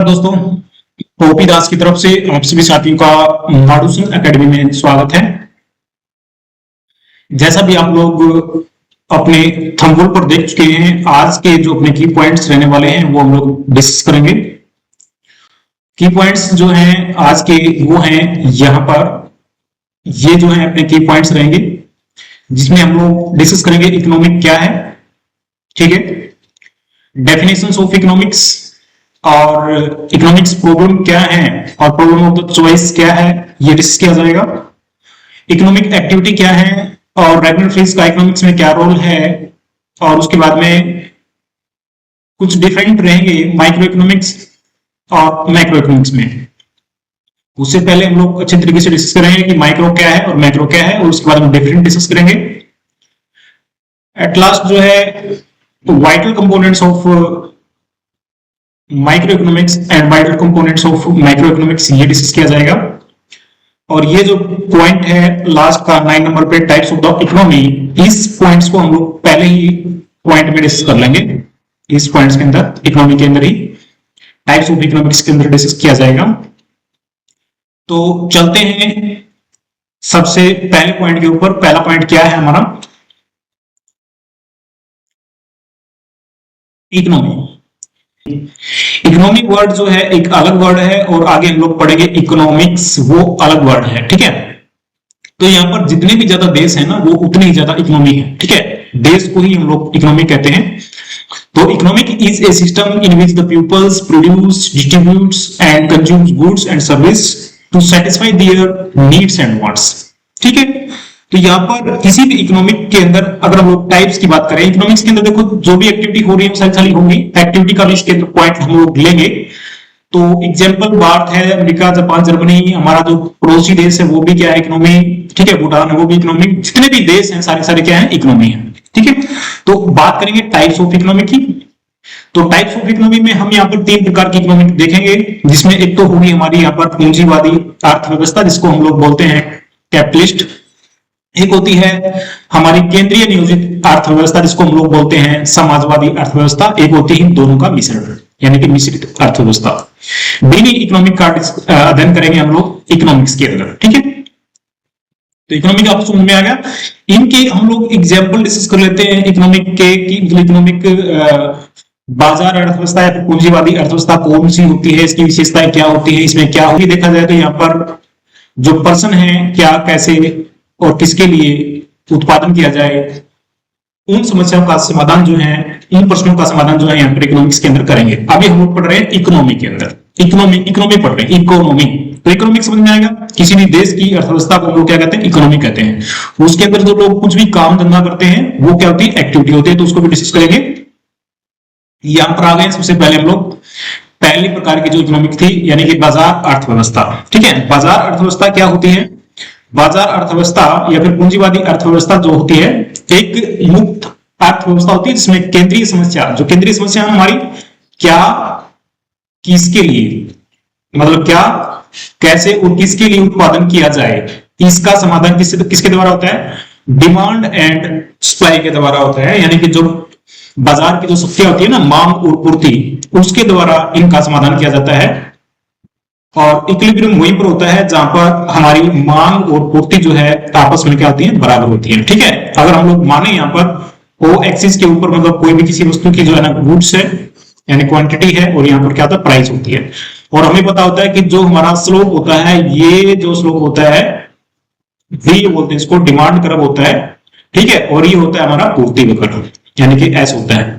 दोस्तों, ओपी दास की तरफ से आप सभी साथियों का माडूसन एकेडमी में स्वागत है। जैसा भी आप लोग अपने थंबनेल पर देख चुके हैं, आज के जो अपने की पॉइंट्स रहने वाले हैं वो हम लोग डिस्कस करेंगे। की पॉइंट्स जो हैं आज के वो हैं यहाँ पर, ये जो है अपने की पॉइंट्स रहेंगे जिसमें हम लोग डिस्कस करेंगे इकोनॉमिक क्या है, ठीक है, डेफिनेशंस ऑफ इकोनॉमिक्स और इकोनॉमिक्स प्रॉब्लम क्या है और प्रॉब्लम ऑफ द चॉइस क्या है, ये डिस्कस किया जाएगा। इकोनॉमिक एक्टिविटी क्या है और रेगुलर फेज का इकोनॉमिक्स में क्या रोल है, और उसके बाद में कुछ डिफरेंट रहेंगे माइक्रो इकोनॉमिक्स और मैक्रो इकोनॉमिक्स में। उससे पहले हम लोग अच्छे तरीके से डिस्कस करेंगे कि माइक्रो क्या है और मैक्रो क्या है, और उसके बाद हम डिफरेंट डिस्कस करेंगे। एट लास्ट जो है vital components of micro economics and vital components of macro economics, ये डिस्कस किया जाएगा। और ये जो पॉइंट है लास्ट का 9 नंबर पे, टाइप्स ऑफ द इकोनॉमी, इस पॉइंट्स को हम लोग पहले ही पॉइंट में डिस्कस कर लेंगे। इस पॉइंट्स के अंदर इकोनॉमी के अंदर ही टाइप्स ऑफ इकोनॉमिक्स के अंदर डिस्कस किया जाएगा। तो चलते हैं सबसे पहले पॉइंट के ऊपर। पहला पॉइंट क्या है हमारा, इकोनॉमी। इकोनॉमिक वर्ड जो है एक अलग वर्ड है और आगे हम लोग पढ़ेंगे इकोनॉमिक्स, वो अलग वर्ड है, ठीक है। तो यहाँ पर जितने भी ज्यादा देश है ना वो उतनी ही ज्यादा इकोनॉमी है, ठीक है। देश को ही हम लोग इकोनॉमी कहते हैं। तो economic is a system in which the peoples produce, distributes and consumes goods and service to satisfy their needs and wants, ठीक है। तो यहाँ पर किसी भी इकोनॉमिक के अंदर अगर हम लोग टाइप्स की बात करें, इकोनॉमिक्स के अंदर देखो जो भी एक्टिविटी हो रही है सारी सारी होंगी। एक्टिविटी का लिस्ट के अंदर पॉइंट हम लोग लेंगे। तो एग्जांपल भारत है, अमेरिका, जापान, जर्मनी, हमारा जो पड़ोसी देश है वो भी क्या है, इकोनॉमी, ठीक है। भूटान है वो भी इकोनॉमी। जितने भी देश हैं सारे सारे क्या है, इकोनॉमी है, ठीक है। तो बात करेंगे टाइप्स ऑफ इकोनॉमी की। तो टाइप्स ऑफ इकोनॉमी में हम यहाँ पर 3 प्रकार की इकोनॉमी देखेंगे, जिसमें एक तो होगी हमारी यहाँ पर पूंजीवादी अर्थव्यवस्था, जिसको हम लोग बोलते हैं कैपिटलिस्ट। एक होती है हमारी केंद्रीय नियोजित अर्थव्यवस्था, जिसको हम लोग बोलते हैं समाजवादी अर्थव्यवस्था। एक होती है दोनों का मिश्रण, यानी कि मिश्रित अर्थव्यवस्था। डेली इकोनॉमिक का अध्ययन करेंगे हम लोग इकोनॉमिक्स के अंदर, ठीक है। तो इकोनॉमिक आपको समझ में आ गया। इनके हम लोग एग्जाम्पल डिस्कस कर लेते हैं इकोनॉमिक के, कि मतलब इकोनॉमिक बाजार अर्थव्यवस्था या पूंजीवादी अर्थव्यवस्था कौन सी होती है, इसकी विशेषताएं क्या होती है, इसमें क्या होगी। देखा जाए तो यहाँ पर जो पर्सन है, क्या, कैसे और किसके लिए उत्पादन किया जाए, उन समस्याओं का समाधान जो है, इन प्रश्नों का समाधान जो है यहाँ पर इकोनॉमिक्स के अंदर करेंगे। अभी हम लोग पढ़ रहे हैं इकोनॉमी के अंदर, इकोनॉमी पढ़ रहे हैं, इकोनॉमी। तो इकोनॉमिक समझ में आएगा, किसी भी देश की अर्थव्यवस्था को हम लोग क्या कहते हैं, इकोनॉमी कहते हैं। उसके अंदर जो लोग कुछ भी काम धंधा करते हैं वो क्या होती है, एक्टिविटी होती है। तो उसको भी डिस्कस करेंगे। यहां पर आ गए सबसे पहले हम लोग पहले प्रकार की जो इकोनॉमिक थी, यानी कि बाजार अर्थव्यवस्था, ठीक है। बाजार अर्थव्यवस्था क्या होती है, बाजार अर्थव्यवस्था या फिर पूंजीवादी अर्थव्यवस्था जो होती है एक मुक्त अर्थव्यवस्था होती है, जिसमें केंद्रीय समस्या, जो केंद्रीय समस्या है हमारी, क्या, किसके लिए, मतलब क्या, कैसे और किसके लिए उत्पादन किया जाए, इसका समाधान किसके द्वारा होता है, डिमांड एंड सप्लाई के द्वारा होता है। यानी कि जो बाजार की जो शक्तियां होती है ना, मांग और पूर्ति, उसके द्वारा इनका समाधान किया जाता है। और इक्विलिब्रियम वहीं पर होता है जहां पर हमारी मांग और पूर्ति जो है आपस में क्या होती है, बराबर होती है, ठीक है। अगर हम लोग माने यहाँ पर ओ एक्सिस के ऊपर, मतलब कोई भी किसी वस्तु की जो है ना गुड्स है यानी क्वांटिटी है, और यहाँ पर क्या होता है, प्राइस होती है। और हमें पता होता है कि जो हमारा स्लोप होता है, ये जो स्लोप होता है वी बोलते हैं इसको, डिमांड कर्व होता है, ठीक है। और ये होता है हमारा पूर्ति वक्र, यानी कि एस होता है।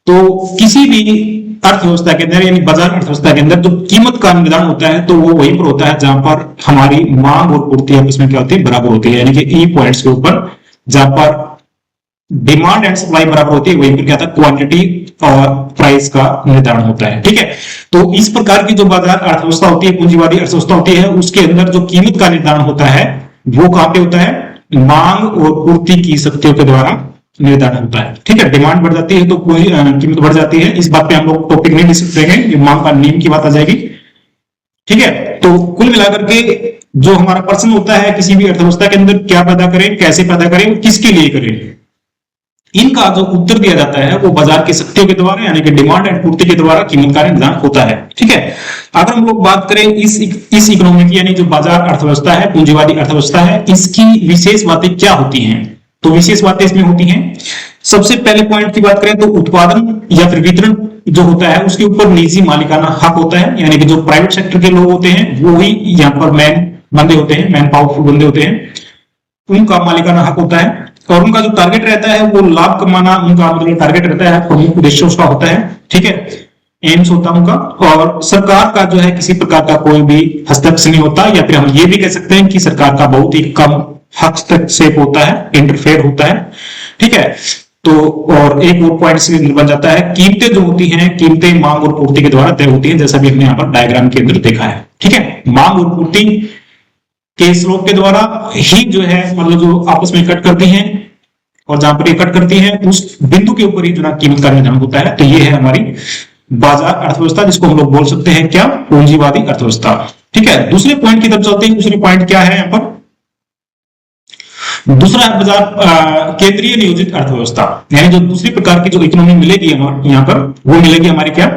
तो किसी भी अर्थव्यवस्था के अंदर, यानी बाजार अर्थव्यवस्था के अंदर जो कीमत का निर्धारण होता है, तो वो वहीं पर होता है जहां पर हमारी मांग और पूर्ति आपस में क्या होती है, बराबर होती है। यानी कि ई पॉइंट्स के ऊपर जहां पर डिमांड एंड सप्लाई बराबर होती है, वहीं पर क्या था, क्वांटिटी और प्राइस का निर्धारण होता है, ठीक है। तो इस प्रकार की जो बाजार अर्थव्यवस्था होती है, पूंजीवादी अर्थव्यवस्था होती है, उसके अंदर जो कीमत का निर्धारण होता है वो कहां पे होता है, मांग और पूर्ति की शक्तियों के द्वारा निर्धारण होता है, ठीक है। डिमांड बढ़ जाती है तो कोई कीमत बढ़ जाती है। इस बात पे हम लोग टॉपिक नहीं डिस्कस करेंगे, ये मांग का नियम की बात आ जाएगी, ठीक है। तो कुल मिलाकर के जो हमारा पर्सन होता है किसी भी अर्थव्यवस्था के अंदर, क्या पैदा करें, कैसे पैदा करें, किसके लिए करें, इनका जो उत्तर दिया जाता है वो बाजार की शक्तियों के द्वारा यानी कि डिमांड एंड पूर्ति के द्वारा कीमत का निर्धारण होता है। ठीक है, अगर हम लोग बात करें इस इकोनॉमी की यानी जो बाजार अर्थव्यवस्था है, पूंजीवादी अर्थव्यवस्था है, इसकी विशेष बातें क्या होती हैं? तो विशेष बातें इसमें होती हैं, सबसे पहले पॉइंट की बात करें तो उत्पादन या फिर वितरण जो होता है उसके ऊपर निजी मालिकाना हक होता है, यानी कि जो प्राइवेट सेक्टर के लोग होते हैं वो ही यहाँ पर मैन बंदे होते हैं, मैन पावरफुल बंदे होते हैं, उनका मालिकाना हक होता है। और उनका जो टारगेट रहता है वो लाभ कमाना, उनका मतलब टारगेट रहता है, प्रमुख उद्देश्य उसका होता है। ठीक है, एम्स होता है उनका। और सरकार का जो है किसी प्रकार का कोई भी हस्तक्षेप नहीं होता, या फिर हम ये भी कह सकते हैं कि सरकार का बहुत ही कम हस्तक्षेप होता है, इंटरफेयर होता है। ठीक है, तो और एक और पॉइंट से बन जाता है, कीमतें जो होती हैं, कीमतें मांग और पूर्ति के द्वारा तय होती है, जैसा भी हमने यहाँ पर डायग्राम के अंदर देखा है। ठीक है, मांग और पूर्ति के स्लोप के द्वारा ही जो है मतलब जो आपस में कट करती हैं, और जहां पर ये कट करती हैं उस बिंदु के ऊपर ही जो कीमत का निर्धारण होता है। तो ये है हमारी बाजार अर्थव्यवस्था, जिसको हम लोग बोल सकते हैं क्या, पूंजीवादी अर्थव्यवस्था। ठीक है, दूसरे पॉइंट की तरफ चलते हैं। दूसरी पॉइंट क्या है यहाँ पर, दूसरा बाजार केंद्रीय नियोजित अर्थव्यवस्था, यानी जो दूसरी प्रकार की जो इकोनॉमी मिलेगी यहाँ पर वो मिलेगी हमारी क्या,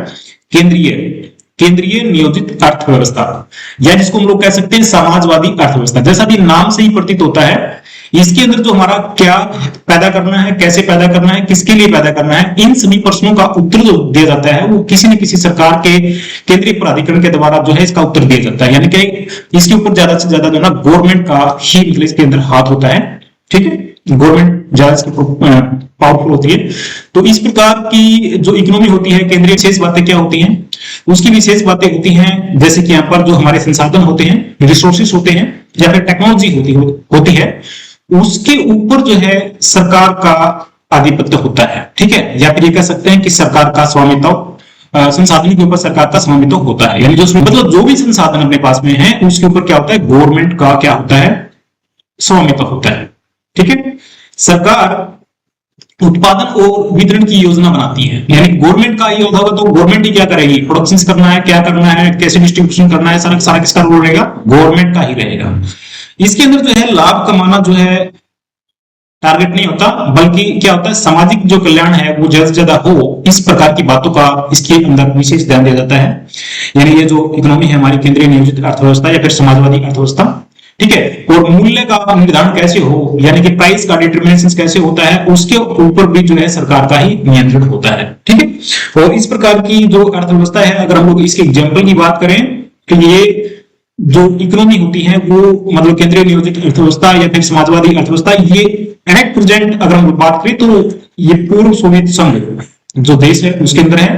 केंद्रीय नियोजित अर्थव्यवस्था, या जिसको हम लोग कह सकते हैं समाजवादी अर्थव्यवस्था। जैसा कि नाम से ही प्रतीत होता है, इसके अंदर जो हमारा क्या पैदा करना है, कैसे पैदा करना है, किसके लिए पैदा करना है, इन सभी प्रश्नों का उत्तर जो दिया जाता है वो किसी न किसी सरकार के केंद्रीय प्राधिकरण के द्वारा जो है इसका उत्तर दिया जाता है। यानी कि इसके ऊपर ज्यादा से ज्यादा जो ना गवर्नमेंट का ही मतलब इसके अंदर हाथ होता है। ठीक है, गवर्नमेंट ज्यादा पावरफुल होती है। तो इस प्रकार की जो इकोनॉमी होती है केंद्रीय, विशेष बातें क्या होती हैं, उसकी विशेष बातें होती हैं जैसे कि यहाँ पर जो हमारे संसाधन होते हैं, रिसोर्सेस होते हैं, या फिर टेक्नोलॉजी होती है, उसके ऊपर जो है सरकार का आधिपत्य होता है। ठीक है, या फिर ये कह सकते हैं कि सरकार का स्वामित्व, संसाधन के ऊपर सरकार का स्वामित्व होता है। यानी जो मतलब जो भी संसाधन अपने पास में है उसके ऊपर क्या होता है, गवर्नमेंट का क्या होता है, स्वामित्व होता है। ठीक है, सरकार उत्पादन और वितरण की योजना बनाती है, यानी गवर्नमेंट का ये होगा तो गवर्नमेंट ही क्या करेगी, प्रोडक्शन करना है, क्या करना है, कैसे डिस्ट्रीब्यूशन करना है, सारा किसका रोल रहेगा, गवर्नमेंट का ही रहेगा। इसके अंदर जो है लाभ कमाना जो है टारगेट नहीं होता, बल्कि क्या होता है, सामाजिक जो कल्याण है वो ज्यादा से ज्यादा हो, इस प्रकार की बातों का इसके अंदर विशेष ध्यान दिया जाता है। यानी ये जो इकोनॉमी है हमारी केंद्रीय नियोजित अर्थव्यवस्था या फिर समाजवादी अर्थव्यवस्था। ठीक है, और मूल्य का निर्धारण कैसे हो, यानी कि प्राइस का डिटरमिनेशन कैसे होता है, उसके ऊपर भी जो है सरकार का ही नियंत्रण होता है। ठीक है, और इस प्रकार की जो अर्थव्यवस्था है, अगर हम लोग इसके एग्जाम्पल की बात करें तो ये जो इकोनॉमी होती है वो मतलब केंद्रीय नियोजित अर्थव्यवस्था या फिर समाजवादी अर्थव्यवस्था, ये एट प्रेजेंट अगर हम बात करें तो ये पूर्व सोवियत संघ जो देश है उसके अंदर है,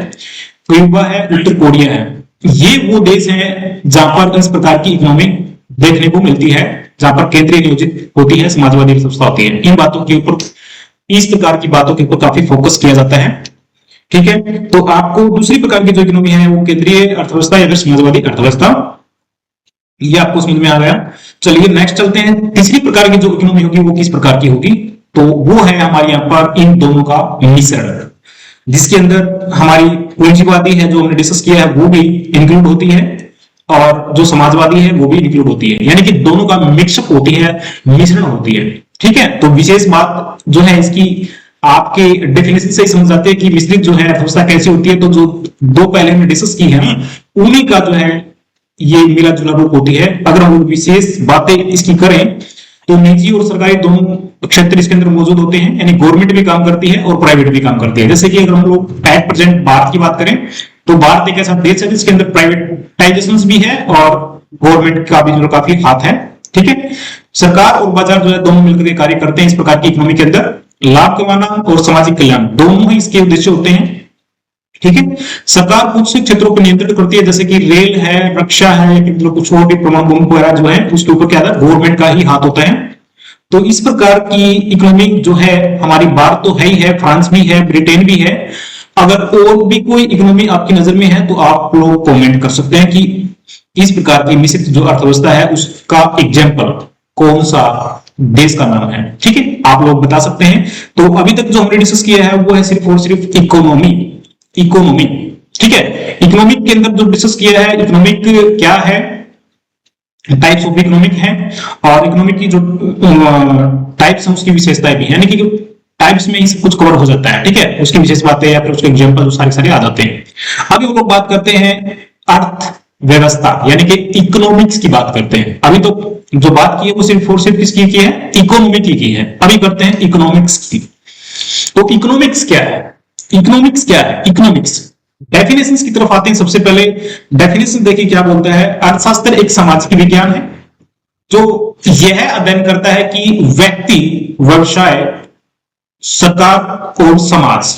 क्यूबा है, उत्तर कोरिया है, ये वो देश है जहां पर इस प्रकार की इकोनॉमी देखने को मिलती है, जहां पर केंद्रीय नियोजित होती है, समाजवादी अर्थव्यवस्था होती है। इन बातों के ऊपर, इस प्रकार की बातों के ऊपर काफी फोकस किया जाता है। ठीक है, तो आपको दूसरी प्रकार की जो इकोनॉमी है वो केंद्रीय अर्थव्यवस्था या फिर समाजवादी अर्थव्यवस्था, ये आपको समझ में आ गया। चलिए नेक्स्ट चलते हैं, तीसरी प्रकार की जो इकोनॉमी होगी वो किस प्रकार की होगी, तो वो है हमारे यहाँ पर इन दोनों का मिश्रण, जिसके अंदर हमारी पूंजीवादी है जो हमने डिस्कस किया है वो भी इंक्लूड होती है, और जो समाजवादी है वो भी इंक्लूड होती है, यानी कि दोनों का मिक्सअप होती है, मिश्रण होती है। ठीक है, तो विशेष बात जो है इसकी आपके डेफिनेशन से ही समझ जाते हैं कि मिश्रित जो है अर्थव्यवस्था कैसी होती है। तो जो दो पहले हमने डिस्कस की है ना, उन्हीं का जो है ये मिला जुला रूप होती है। अगर हम विशेष बातें इसकी करें तो निजी और सरकारी दोनों क्षेत्र इसके अंदर मौजूद होते हैं, यानी गवर्नमेंट भी काम करती है और प्राइवेट भी काम करती है। जैसे कि अगर हम लोग एट प्रेजेंट भारत की बात करें तो भारत एक ऐसा देश है जिसके अंदर प्राइवेटाइजेशन भी है और गवर्नमेंट का भी जो काफी हाथ है। ठीक है, सरकार और बाजार जो है दोनों मिलकर कार्य करते हैं इस प्रकार की इकोनॉमी के अंदर। लाभ कमाना और सामाजिक कल्याण दोनों ही इसके उद्देश्य होते हैं। ठीक है, सरकार कुछ क्षेत्रों पर नियंत्रण करती है, जैसे कि रेल है, रक्षा है, मतलब कुछ और भी परमाणु बम वगैरह जो है उसके ऊपर क्या है, गवर्नमेंट का ही हाथ होता है। तो इस प्रकार की इकोनॉमी जो है हमारी भारत तो है ही है, फ्रांस भी है, ब्रिटेन भी है। अगर और भी कोई इकोनॉमी आपकी नजर में है तो आप लोग कमेंट कर सकते हैं कि इस प्रकार की मिश्रित जो अर्थव्यवस्था है उसका एग्जाम्पल कौन सा देश का नाम है। ठीक है, आप लोग बता सकते हैं। तो अभी तक जो हमने डिस्कस किया है वो है सिर्फ और सिर्फ इकोनॉमी। ठीक है, इकोनॉमिक के अंदर जो डिस्कस किया है, इकोनॉमिक क्या है, टाइप्स ऑफ इकोनॉमिक है, और इकोनॉमिक की जो टाइप्स हैं उसकी विशेषताएं भी है, यानी कि टाइप्स में ही सब कुछ कवर हो जाता है, ठीक है, उसकी विशेष बातें या फिर उसके एग्जांपल जो सारे सारे आ जाते हैं। अभी हम लोग बात करते हैं अर्थव्यवस्था यानी कि इकोनॉमिक्स की बात करते हैं। अभी तो जो बात की है वो सिर्फ और सिर्फ किसकी की है, इकोनॉमी की है। अभी करते हैं इकोनॉमिक्स की। तो इकोनॉमिक्स क्या है, इकोनॉमिक्स क्या है, इकोनॉमिक्स डेफिनेशंस की तरफ आते हैं। सबसे पहले डेफिनेशन देखिए क्या बोलता है। अर्थशास्त्र एक सामाजिक विज्ञान है जो यह अध्ययन करता है कि व्यक्ति, व्यवसाय, सरकार और समाज,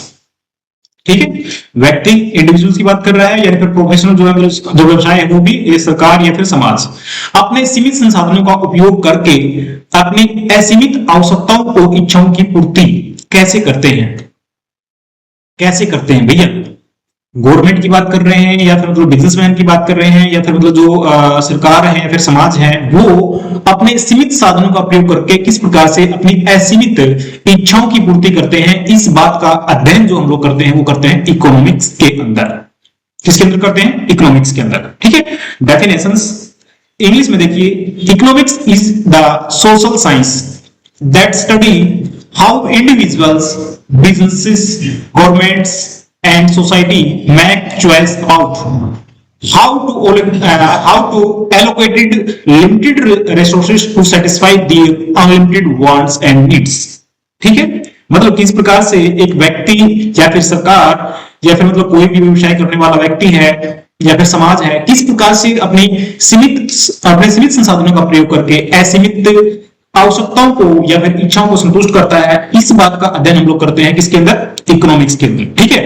ठीक है, व्यक्ति इंडिविजुअल की बात कर रहा है या फिर प्रोफेशनल जो व्यवसाय है वो भी, ये सरकार या फिर समाज, अपने सीमित संसाधनों का उपयोग करके अपनी असीमित आवश्यकताओं को, इच्छाओं की पूर्ति कैसे करते हैं, कैसे करते हैं भैया। गवर्नमेंट की बात कर रहे हैं या फिर मतलब बिजनेसमैन की बात कर रहे हैं या फिर मतलब जो सरकार है या फिर समाज है, वो अपने सीमित साधनों का प्रयोग करके किस प्रकार से अपनी असीमित इच्छाओं की पूर्ति करते हैं, इस बात का अध्ययन जो हम लोग करते हैं वो करते हैं इकोनॉमिक्स के अंदर। किसके अंदर करते हैं, इकोनॉमिक्स के अंदर, ठीक है। डेफिनेशंस इंग्लिश में देखिए, economics is the social science that study how individuals, businesses, governments and society make choice about how to allocate limited resources to satisfy the unlimited wants and needs, ठीक है। मतलब किस प्रकार से एक व्यक्ति या फिर सरकार या फिर मतलब कोई भी व्यवसाय करने वाला व्यक्ति है या फिर समाज है, किस प्रकार से अपने सीमित संसाधनों का प्रयोग करके असीमित आवश्यकताओं को या फिर इच्छाओं को संतुष्ट करता है, इस बात का अध्ययन हम लोग करते हैं किसके अंदर, इकोनॉमिक्स के अंदर, ठीक है।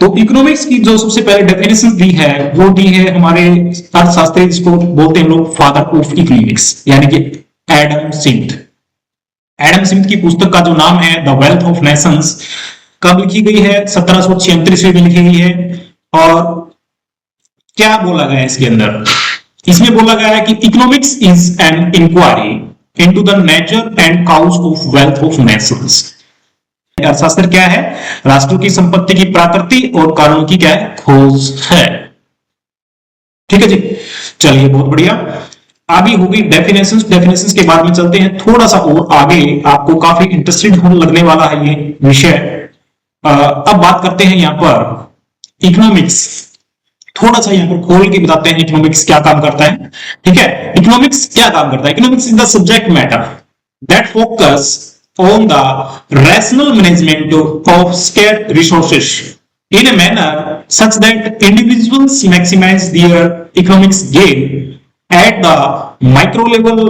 तो इकोनॉमिक्स की जो सबसे पहले डेफिनेशन दी है वो दी है हमारे अर्थशास्त्री, जिसको बोलते हैं लोग फादर ऑफ इकोनॉमिक्स, यानी कि एडम स्मिथ। एडम स्मिथ की पुस्तक का जो नाम है द वेल्थ ऑफ नेशंस, कब लिखी गई है, 1736 में लिखी गई है। और क्या बोला गया है इसके अंदर, इसमें बोला गया है कि economics is an inquiry into the nature and cause of wealth of nations। अर्थशास्त्र क्या है, राष्ट्रों की संपत्ति की प्रकृति और कारणों की क्या है, खोज है, ठीक है जी। चलिए बहुत बढ़िया, आगे होगी डेफिनेशंस। डेफिनेशंस के बाद में चलते हैं थोड़ा सा और आगे, आपको काफी इंटरेस्टेड होने लगने वाला है ये विषय। अब बात करते हैं यहाँ पर इकोनॉमिक्स, थोड़ा सा यहाँ पर खोल के बताते हैं इकोनॉमिक्स क्या काम करता है, ठीक है। इकोनॉमिक्स क्या काम करता है, economics is the subject matter that focus on the rational management of scarce resources in a manner such that individuals maximise their economics gain at the micro level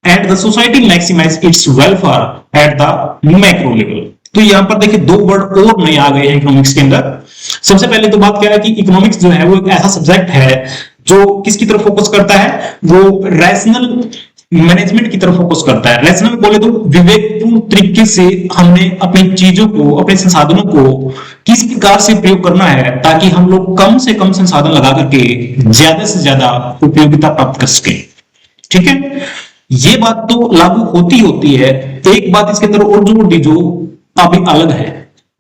and the society maximise its welfare at the macro level. तो यहाँ पर देखिए दो word और नए आ गए हैं economics के अंदर। सबसे पहले तो बात क्या है कि इकोनॉमिक्स जो है वो एक ऐसा सब्जेक्ट है जो किसकी तरफ फोकस करता है, वो रैशनल मैनेजमेंट की तरफ फोकस करता है। रैशनल बोले तो विवेकपूर्ण तरीके से हमने अपनी चीजों को, अपने संसाधनों को किस प्रकार से प्रयोग करना है ताकि हम लोग कम से कम संसाधन लगा करके ज्यादा से ज्यादा उपयोगिता प्राप्त कर सके, ठीक है। ये बात तो लागू होती है। एक बात इसके अंदर और जोड़ दी जो अभी अलग है,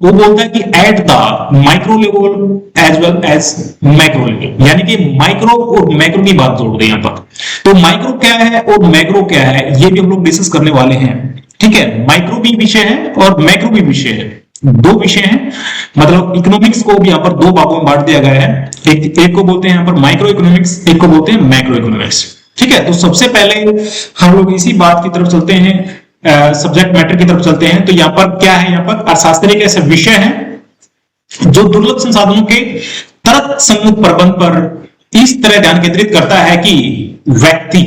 वो बोलता है कि at the micro level as well as macro level, यानी कि माइक्रो और मैक्रो की बात जोड़ दी यहाँ पर। तो माइक्रो क्या है और मैक्रो क्या है ये भी हम लोग डिस्कस करने वाले हैं, ठीक है। माइक्रो भी विषय है और मैक्रो भी विषय है, दो विषय हैं। मतलब इकोनॉमिक्स को भी यहाँ पर दो भागों में बांट दिया गया है, एक को बोलते हैं यहाँ पर माइक्रो इकोनॉमिक्स, एक को बोलते हैं मैक्रो इकोनॉमिक्स, ठीक है। तो सबसे पहले हम लोग इसी बात की तरफ चलते हैं, सब्जेक्ट मैटर की तरफ चलते हैं। तो यहाँ पर क्या है, यहाँ पर अर्थशास्त्र एक ऐसा विषय है जो दुर्लभ संसाधनों के तर्कसंगत प्रबंध पर इस तरह ध्यान केंद्रित करता है कि व्यक्ति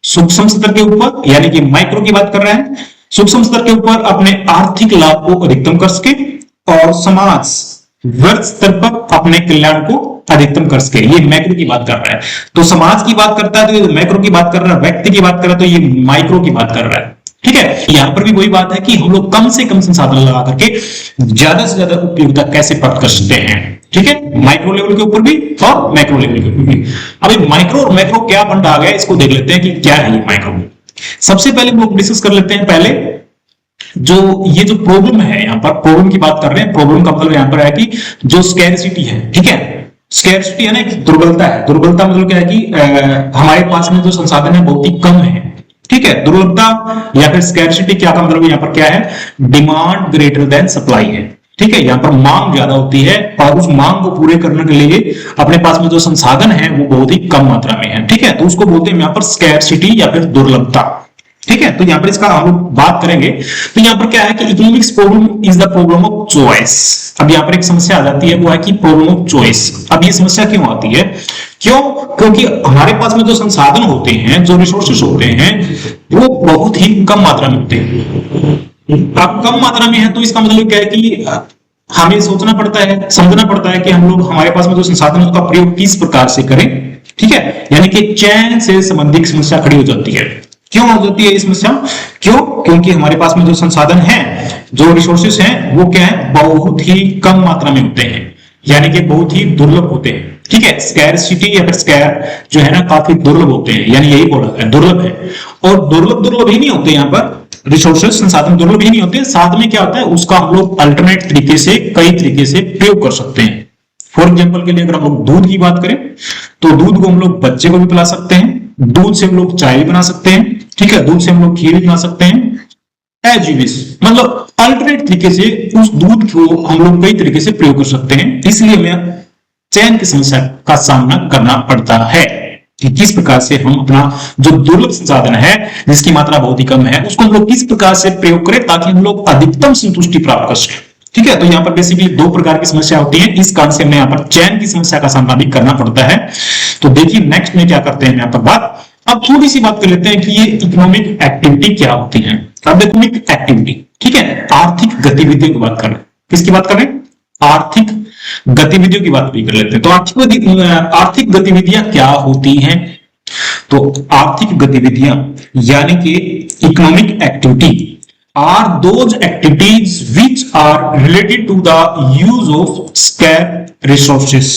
सूक्ष्म स्तर के ऊपर, यानी कि माइक्रो की बात कर रहे हैं, सूक्ष्म स्तर के ऊपर अपने आर्थिक लाभ को अधिकतम कर सके और समाज वर्ग स्तर पर अपने कल्याण को अधिकतम कर सके। ये मैक्रो की बात कर रहा है। तो समाज की बात करता है तो ये मैक्रो की बात कर रहा है, व्यक्ति की बात कर रहा है तो ये माइक्रो की बात कर रहा है, ठीक है। यहां पर भी वही बात है कि हम लोग कम से कम संसाधन लगा करके ज्यादा से ज्यादा उपयोगिता कैसे प्राप्त कर सकते हैं, ठीक है। माइक्रो लेवल के ऊपर भी और मैक्रो लेवल के ऊपर भी। अभी माइक्रो और मैक्रो क्या फंड आ गया, इसको देख लेते हैं कि क्या है ये माइक्रो। सबसे पहले हम लोग डिस्कस कर लेते हैं पहले जो ये जो प्रॉब्लम है, यहाँ पर प्रॉब्लम की बात कर रहे हैं। प्रॉब्लम का मतलब यहाँ पर है कि जो स्कैरसिटी है, ठीक है। स्कैरसिटी है ना, एक दुर्बलता है। दुर्बलता मतलब क्या है कि हमारे पास में जो संसाधन है बहुत ही कम है, ठीक है। दुर्लभता या फिर स्कैर्सिटी क्या का मतलब यहाँ पर क्या है, डिमांड ग्रेटर देन सप्लाई है, ठीक है। यहाँ पर मांग ज्यादा होती है और उस मांग को पूरे करने के लिए अपने पास में जो संसाधन है वो बहुत ही कम मात्रा में है, ठीक है। तो उसको बोलते हैं यहाँ पर स्कैर्सिटी या फिर दुर्लभता, ठीक है। तो यहाँ पर इसका हम लोग बात करेंगे। तो यहाँ पर क्या है कि economics problem is the problem of choice. अब यहाँ पर एक समस्या आ जाती है, वो है कि प्रॉब्लम ऑफ चॉइस। अब ये समस्या क्यों आती है, क्यों, क्योंकि हमारे पास में जो संसाधन होते हैं, जो रिसोर्सेस होते हैं, वो बहुत ही कम मात्रा में होते हैं। अब कम मात्रा में है तो इसका मतलब क्या है कि हमें सोचना पड़ता है, समझना पड़ता है कि हम लोग हमारे पास में जो संसाधन है उसका प्रयोग किस प्रकार से करें, ठीक है। यानी कि चयन से संबंधित समस्या खड़ी हो जाती है। क्यों हो जाती है ये समस्या, क्यों, क्योंकि हमारे पास में जो संसाधन है, जो रिसोर्सेस हैं, वो क्या है, बहुत ही कम मात्रा में होते हैं, यानी कि बहुत ही दुर्लभ होते हैं, ठीक है। स्कैर्सिटी या फिर स्कैर जो है ना, काफी दुर्लभ होते हैं, यानी यही बोला है, दुर्लभ है। और दुर्लभ ही नहीं होते, यहाँ पर रिसोर्सेस संसाधन दुर्लभ ही नहीं होते, साथ में क्या होता है, उसका हम लोग अल्टरनेट तरीके से, कई तरीके से प्रयोग कर सकते हैं। फॉर एग्जाम्पल के लिए अगर हम लोग दूध की बात करें तो दूध को हम लोग बच्चे को भी पिला सकते हैं, दूध से हम लोग चाय भी बना सकते हैं, ठीक है, दूध से हम लोग खीर भी बना सकते हैं, एज यू विश, मतलब अल्टरनेट तरीके से उस दूध को हम लोग कई तरीके से प्रयोग कर सकते हैं। इसलिए हमें चयन की समस्या का सामना करना पड़ता है कि किस प्रकार से हम अपना जो दुर्लभ संसाधन है, जिसकी मात्रा बहुत ही कम है, उसको हम लोग किस प्रकार से प्रयोग करें ताकि हम लोग अधिकतम संतुष्टि प्राप्त कर सकें, ठीक है। तो यहाँ पर बेसिकली दो प्रकार की समस्या होती है, इस कारण से हमें यहाँ पर चयन की समस्या का सामना भी करना पड़ता है। तो देखिए नेक्स्ट में क्या करते हैं यहाँ पर बात, अब थोड़ी सी बात कर लेते हैं कि ये इकोनॉमिक एक्टिविटी क्या होती है। अब इकोनॉमिक एक्टिविटी, ठीक है, आर्थिक गतिविधियों की बात कर रहे हैं। किसकी बात कर रहे हैं, आर्थिक गतिविधियों की बात भी कर लेते हैं। तो आर्थिक गतिविधियां क्या होती हैं, तो आर्थिक गतिविधियां यानी कि economic activity are those activities which are related to the use of scarce resources।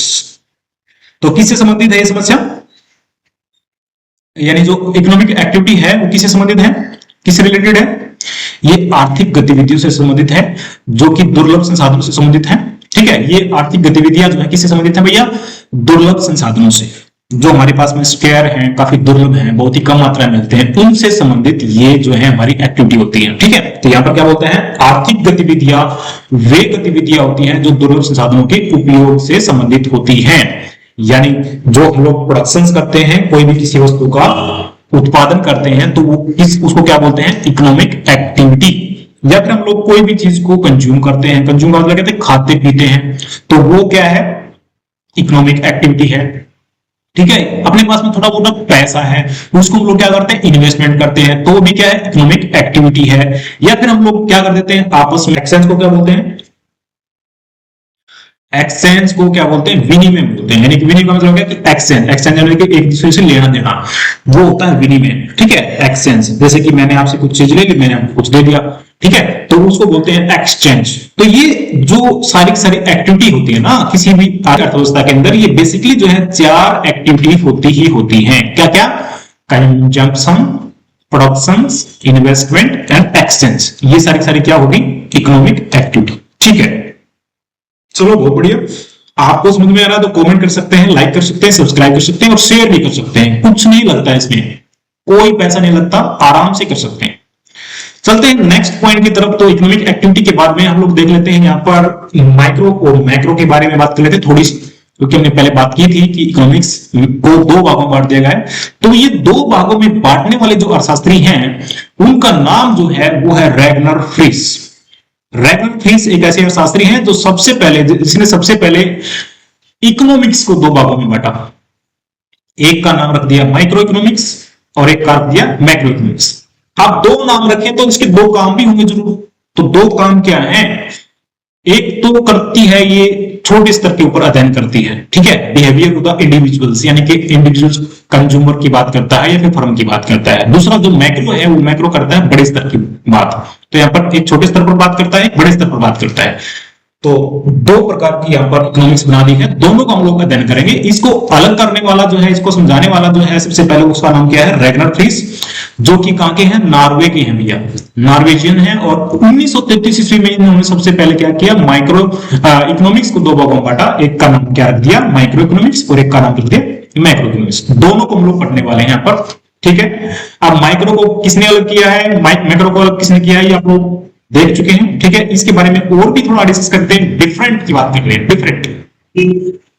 तो किससे संबंधित है ये समस्या, यानी जो इकोनॉमिक एक्टिविटी है वो किससे संबंधित है, किससे रिलेटेड है, ये आर्थिक गतिविधियों से संबंधित है, जो कि दुर्लभ संसाधनों से संबंधित है, ठीक है। ये आर्थिक गतिविधियां जो है किससे संबंधित है भैया, दुर्लभ संसाधनों से, जो हमारे पास में स्केयर हैं, काफी दुर्लभ हैं, बहुत ही कम मात्रा में मिलते हैं, उनसे संबंधित ये जो है हमारी एक्टिविटी होती है, ठीक है। तो यहाँ पर क्या बोलते हैं, आर्थिक गतिविधियां वे गतिविधियां होती हैं जो दुर्लभ संसाधनों के उपयोग से संबंधित होती हैं, यानी जो हम लोग प्रोडक्शन करते हैं, कोई भी किसी वस्तु का उत्पादन करते हैं, तो वो उसको क्या बोलते हैं, इकोनॉमिक एक्टिविटी। या फिर हम लोग कोई भी चीज को कंज्यूम करते हैं, कंज्यूम का मतलब कहते हैं खाते पीते हैं, तो वो क्या है, इकोनॉमिक एक्टिविटी है, ठीक है। अपने पास में थोड़ा बहुत पैसा है, उसको हम लोग क्या करते हैं, इन्वेस्टमेंट करते हैं, तो वो भी क्या है, इकोनॉमिक एक्टिविटी है। या फिर हम लोग क्या कर देते हैं, आपस में एक्सचेंज को क्या बोलते हैं, एक्सचेंज को क्या बोलते हैं, विनिमय बोलते हैं। यानी कि विनिमय का मतलब क्या कि एक्सचेंज, एक्सचेंज यानी कि एक दूसरे से लेना देना, वो होता है विनिमय, ठीक है, एक्सचेंज। जैसे कि मैंने आपसे कुछ चीज ले ली, मैंने आपको कुछ दे दिया, ठीक है, तो उसको बोलते हैं एक्सचेंज। तो ये जो सारी एक्टिविटी होती है ना किसी भी अर्थव्यवस्था के अंदर, ये बेसिकली जो है चार एक्टिविटी होती ही होती हैं। क्या क्या, consumption, production, investment and exchange, ये सारी क्या होगी, इकोनॉमिक एक्टिविटी, ठीक है। चलो बहुत बढ़िया, आपको समझ में आ रहा है तो कमेंट कर सकते हैं, लाइक कर सकते हैं, सब्सक्राइब कर सकते हैं और शेयर भी कर सकते हैं, कुछ नहीं लगता है इसमें, कोई पैसा नहीं लगता, आराम से कर सकते हैं। चलते हैं नेक्स्ट पॉइंट की तरफ। तो इकोनॉमिक एक्टिविटी के बाद में हम लोग देख लेते हैं यहाँ पर माइक्रो और मैक्रो के बारे में बात कर लेते हैं थोड़ी सी, क्योंकि हमने पहले बात की थी कि इकोनॉमिक्स को दो भागों में बांट दिया गया है। तो ये दो भागों में बांटने वाले जो अर्थशास्त्री हैं उनका नाम जो है वो है रैगनर फ्रिस। रैगनर फ्रिस एक ऐसे अर्थशास्त्री हैं जो जिसने सबसे पहले इकोनॉमिक्स को दो भागों में बांटा। एक का नाम रख दिया माइक्रो इकोनॉमिक्स और एक का रख दिया मैक्रो इकोनॉमिक्स। आप दो नाम रखें तो इसके दो काम भी होंगे जरूर। तो दो काम क्या है, एक तो करती है ये छोटे स्तर के ऊपर अध्ययन करती है, ठीक है, बिहेवियर ऑफ द इंडिविजुअल्स, यानी कि इंडिविजुअल्स कंज्यूमर की बात करता है या फिर फर्म की बात करता है। दूसरा जो मैक्रो है वो मैक्रो करता है बड़े स्तर की बात। तो यहाँ पर एक छोटे स्तर पर बात करता है, एक बड़े स्तर पर बात करता है। तो दो प्रकार की यहाँ पर इकोनॉमिक्स बना दी है, दोनों का हम लोग अध्ययन करेंगे। इसको अलग करने वाला जो है, इसको समझाने वाला जो है, सबसे पहले उसका नाम क्या है, रैगनर फ्रिस, जो कि कहां के हैं, नॉर्वे के हैं भैया, नॉर्वेजियन है। और 1933 ईस्वी में इन्होंने सबसे पहले क्या किया, माइक्रो इकोनॉमिक्स को दो भागों में बांटा। एक का नाम क्या रख दिया, माइक्रो इकोनॉमिक्स, और एक का नाम रख दिया मैक्रो इकोनॉमिक्स। दोनों को हम लोग पढ़ने वाले हैं यहाँ पर ठीक है। अब माइक्रो को किसने अलग किया है, मैक्रो को अलग किसने किया है, ये आप लोग देख चुके हैं, ठीक है। इसके बारे में और भी थोड़ा डिस्कस करते हैं, डिफरेंट की बात कर रहे हैं, डिफरेंट,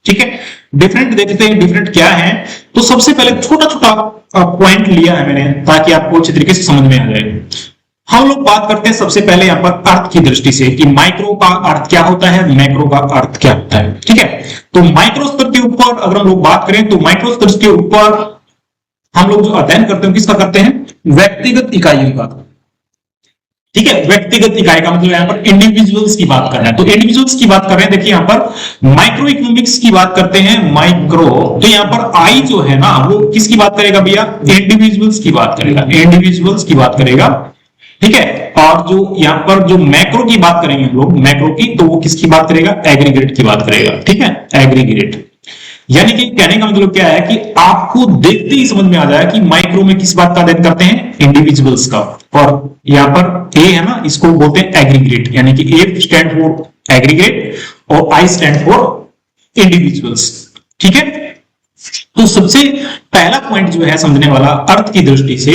ठीक है। डिफरेंट देखते हैं डिफरेंट क्या है। तो सबसे पहले छोटा छोटा पॉइंट लिया है मैंने ताकि आपको अच्छी तरीके से समझ में आ जाए। हम लोग बात करते हैं सबसे पहले यहां पर अर्थ की दृष्टि से कि माइक्रो का अर्थ क्या होता है, मैक्रो का अर्थ क्या होता है, ठीक है। तो माइक्रो स्तर के ऊपर अगर हम लोग बात करें तो माइक्रो स्तर के ऊपर हम लोग जो अध्ययन करते हैं किसका करते हैं, व्यक्तिगत इकाइयों का, ठीक है। व्यक्तिगत इकाई का मतलब यहां पर इंडिविजुअल्स की बात कर रहे हैं, तो इंडिविजुअल्स की बात कर रहे हैं। देखिए यहां पर माइक्रो इकोनॉमिक्स की बात करते हैं, माइक्रो, तो यहां पर आई जो है ना वो किसकी बात करेगा भैया, इंडिविजुअल्स की बात करेगा, इंडिविजुअल्स की बात करेगा, ठीक है। और जो यहां पर जो मैक्रो की बात करेंगे हम लोग, मैक्रो की, तो वो किसकी बात करेगा, एग्रीगेट की बात करेगा, ठीक है, एग्रीगेट। यानी कि कहने का मतलब क्या है कि आपको देखते ही समझ में आ जाए कि माइक्रो में किस बात का अध्ययन करते हैं, इंडिविजुअल्स का, और यहां पर ए है ना इसको बोलते हैं एग्रीगेट, यानी कि ए स्टैंड फॉर एग्रीगेट और आई स्टैंड फॉर इंडिविजुअल्स, ठीक है। तो सबसे पहला पॉइंट जो है समझने वाला अर्थ की दृष्टि से,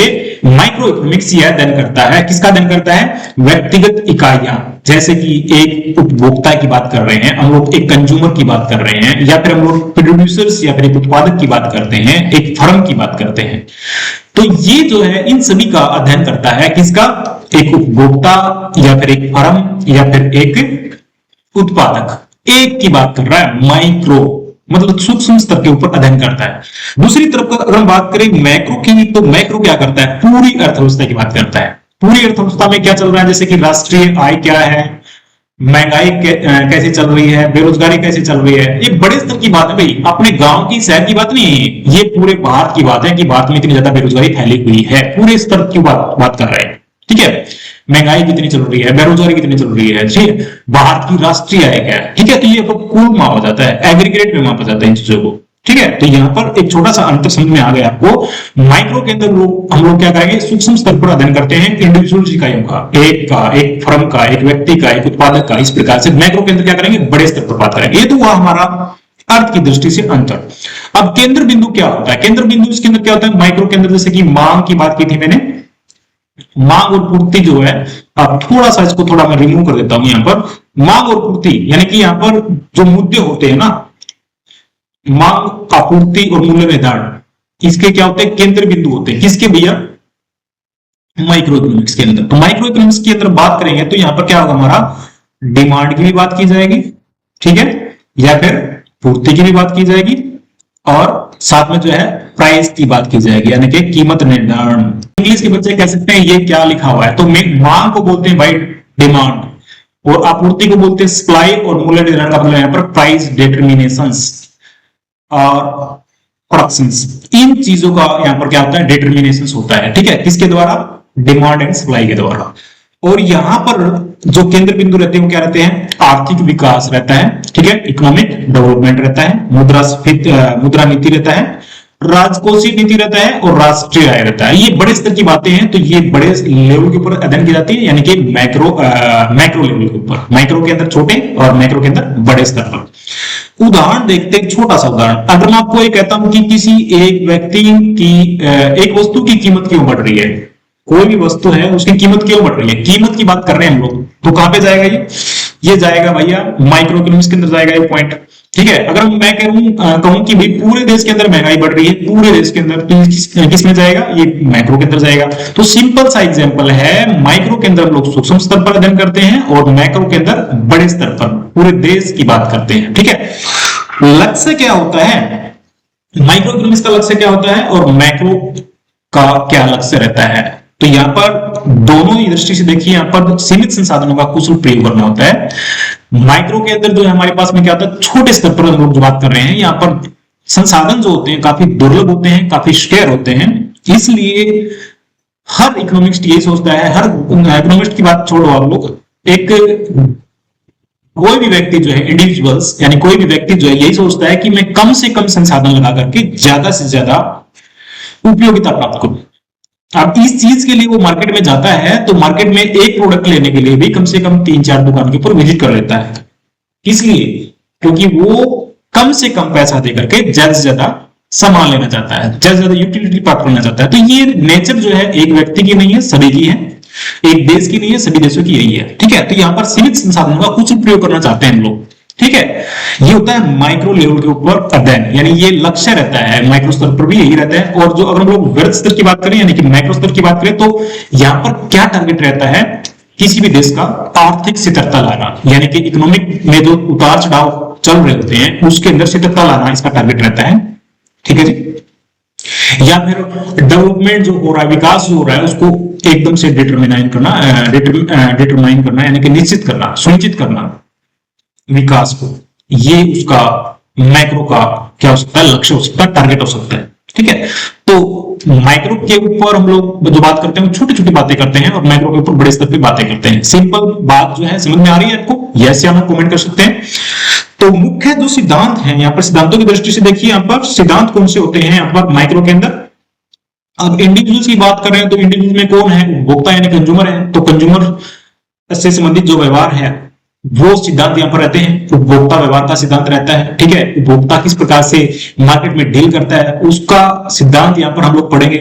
माइक्रो इकोनॉमिक्स यह अध्ययन करता है, किसका अध्ययन करता है, व्यक्तिगत इकाइयां, जैसे कि एक उपभोक्ता की बात कर रहे हैं हम लोग, एक कंज्यूमर की बात कर रहे हैं, या फिर हम लोग प्रोड्यूसर्स या फिर एक उत्पादक की बात करते हैं, एक फर्म की बात करते हैं। तो ये जो है इन सभी का अध्ययन करता है, किसका, एक उपभोक्ता या फिर एक फर्म या फिर एक उत्पादक, एक की बात कर रहा है। माइक्रो मतलब सूक्ष्म स्तर के ऊपर अध्ययन करता है। दूसरी तरफ अगर हम बात करें मैक्रो की, तो मैक्रो क्या करता है, पूरी अर्थव्यवस्था की बात करता है। पूरी अर्थव्यवस्था में क्या चल रहा है, जैसे कि राष्ट्रीय आय क्या है, महंगाई कैसे चल रही है, बेरोजगारी कैसे चल रही है, ये बड़े स्तर की बात है भाई, अपने गांव की शहर की बात नहीं है, ये पूरे भारत की बात है कि भारत में इतनी ज्यादा बेरोजगारी फैली हुई है, पूरे स्तर की बात कर रहे हैं, ठीक है। महंगाई कितनी चल रही है, बेरोजगारी कितनी चल रही है, ठीक है, भारत की राष्ट्रीय आय क्या है, ठीक है। तो ये तो कुल मापा जाता है, एग्रीगेट में मापा जाता है इन चीजों को, ठीक है। तो यहाँ पर एक छोटा सा अंतर समझ में आ गया आपको। माइक्रो के अंदर हम लोग क्या करेंगे, सूक्ष्म स्तर पर अध्ययन करते हैं इंडिविजुअल इकाइयों का, एक फर्म का, एक व्यक्ति का, एक उत्पादक का, इस प्रकार से। मैक्रो के अंदर क्या करेंगे, बड़े स्तर पर बात करेंगे। ये तो हुआ हमारा अर्थ की दृष्टि से अंतर। अब केंद्र बिंदु क्या होता है, केंद्र बिंदु इसके अंदर क्या होता है, माइक्रो के अंदर जैसे कि मांग की बात की थी मैंने, मांग और पूर्ति जो है, अब थोड़ा सा इसको थोड़ा मैं रिमूव कर देता हूं यहां पर, मांग और पूर्ति, यानी कि यहां पर जो मुद्दे होते हैं ना, मांग, आपूर्ति और मूल्य निर्धारण, इसके क्या होते हैं, केंद्र बिंदु होते हैं, किसके भैया, माइक्रो इकोनॉमिक्स के अंदर। तो माइक्रो इकोनॉमिक्स के अंदर बात करेंगे तो यहां पर क्या होगा, हमारा डिमांड की भी बात की जाएगी, ठीक है, या फिर पूर्ति की भी बात की जाएगी, और साथ में जो है प्राइस की बात की जाएगी, यानी कि कीमत निर्धारण। इंग्लिश के बच्चे कह सकते हैं ये क्या लिखा हुआ है, तो मांग को बोलते हैं भाई डिमांड, और आपूर्ति को बोलते हैं सप्लाई, और मूल्य निर्धारण का मतलब यहां पर प्राइस डिटरमिनेशंस और प्रोडक्शंस। इन चीजों का यहां पर क्या होता है, डिटरमिनेशंस होता है, ठीक है, किसके द्वारा, डिमांड एंड सप्लाई के द्वारा। और यहां पर जो केंद्र बिंदु रहते हैं वो क्या रहते हैं, आर्थिक विकास रहता है, ठीक है, इकोनॉमिक डेवलपमेंट रहता है, मुद्रा नीति रहता है, राजकोषीय नीति रहता है, और राष्ट्रीय आय रहता है। ये बड़े स्तर की बातें हैं, तो ये बड़े लेवल के ऊपर अध्ययन की जाती है, यानी कि मैक्रो लेवल के ऊपर, माइक्रो के अंदर छोटे और मैक्रो के अंदर बड़े स्तर पर। उदाहरण देखते हैं, छोटा सा उदाहरण। अगर मैं आपको ये कहता हूं कि किसी एक व्यक्ति की एक वस्तु की कीमत क्यों बढ़ रही है, कोई भी वस्तु है उसकी कीमत क्यों बढ़ रही है, कीमत की बात कर रहे हैं हम लोग, तो कहां पे जाएगा ये जाएगा भैया माइक्रो इकोनॉमिक्स के अंदर जाएगा ये पॉइंट, ठीक है। अगर मैं कहूं कि भाई पूरे देश के अंदर महंगाई बढ़ रही है, पूरे देश के अंदर, तो किस में जाएगा, ये मैक्रो के अंदर जाएगा। तो सिंपल सा एग्जांपल है, माइक्रो के अंदर हम लोग सूक्ष्म स्तर पर अध्ययन करते हैं, और मैक्रो के अंदर बड़े स्तर पर पूरे देश की बात करते हैं, ठीक है। लक्ष्य क्या होता है, माइक्रो इकोनॉमिक्स का लक्ष्य क्या होता है, और मैक्रो का क्या लक्ष्य रहता है। तो यहां पर दोनों ही दृष्टि से देखिए, यहां पर सीमित संसाधनों का कुशल प्रयोग करना होता है। माइक्रो के अंदर जो है हमारे पास में क्या होता है, छोटे स्तर पर हम लोग जो बात कर रहे हैं, यहाँ पर संसाधन जो होते हैं काफी दुर्लभ होते हैं, काफी स्केयर होते हैं, इसलिए हर इकोनॉमिस्ट यही सोचता है, हर इकोनॉमिस्ट की बात छोड़ो आप लोग, एक कोई भी व्यक्ति जो है, इंडिविजुअल्स यानी कोई भी व्यक्ति जो है यही सोचता है कि मैं कम से कम संसाधन लगा करके ज्यादा से ज्यादा उपयोगिता प्राप्त करूं। अब इस चीज के लिए वो मार्केट में जाता है, तो मार्केट में एक प्रोडक्ट लेने के लिए भी कम से कम 3-4 दुकान के ऊपर विजिट कर लेता है। इसलिए क्योंकि वो कम से कम पैसा देकर के ज्यादा से ज्यादा सामान लेना चाहता है, ज्यादा ज्यादा यूटिलिटी प्राप्त करना चाहता है। तो ये नेचर जो है एक व्यक्ति की नहीं है, सभी की है, एक देश की नहीं है, सभी देशों की यही है, ठीक है। तो यहाँ पर सीमित संसाधनों का उचित प्रयोग करना चाहते हैं हम लोग, ठीक है। ये होता है माइक्रो लेवल के ऊपर अध्ययन, यानी ये लक्ष्य रहता है, माइक्रो स्तर पर भी यही रहता है। और जो अगर हम लोग वृहद स्तर की बात करें यानी कि माइक्रो स्तर की बात करें, तो यहाँ पर क्या टारगेट रहता है, किसी भी देश का आर्थिक स्थिरता लाना, यानी कि इकोनॉमिक में जो उतार चढ़ाव चल रहे होते हैं उसके अंदर स्थिरता लाना इसका टारगेट रहता है, ठीक है जी। या फिर डेवलपमेंट जो हो रहा है, विकास जो हो रहा है, उसको एकदम से डिटरमाइन करना यानी कि निश्चित करना, सुनिश्चित करना विकास को, ये उसका मैक्रो का क्या हो सकता है, लक्ष्य हो सकता है, टारगेट हो सकता है, ठीक है। तो माइक्रो के ऊपर हम लोग जो बात करते हैं छोटी छोटी बातें करते हैं, और मैक्रो के ऊपर बड़े स्तर पे बातें करते हैं। सिंपल बात जो है समझ में आ रही है आपको? यस या नो कमेंट कर सकते हैं। तो मुख्य जो सिद्धांत हैं यहाँ पर, सिद्धांतों की दृष्टि से देखिए यहाँ पर सिद्धांत कौन से होते हैं यहाँ पर माइक्रो के अंदर। अब इंडिविजुअल्स की बात कर रहे हैं तो इंडिविजुअल में कौन है, उपभोक्ता यानी कंज्यूमर है। तो कंज्यूमर से संबंधित जो व्यवहार है वो सिद्धांत यहाँ पर रहते हैं, उपभोक्ता व्यवहार का सिद्धांत रहता है, ठीक है। उपभोक्ता किस प्रकार से मार्केट में डील करता है उसका सिद्धांत यहाँ पर हम लोग पढ़ेंगे,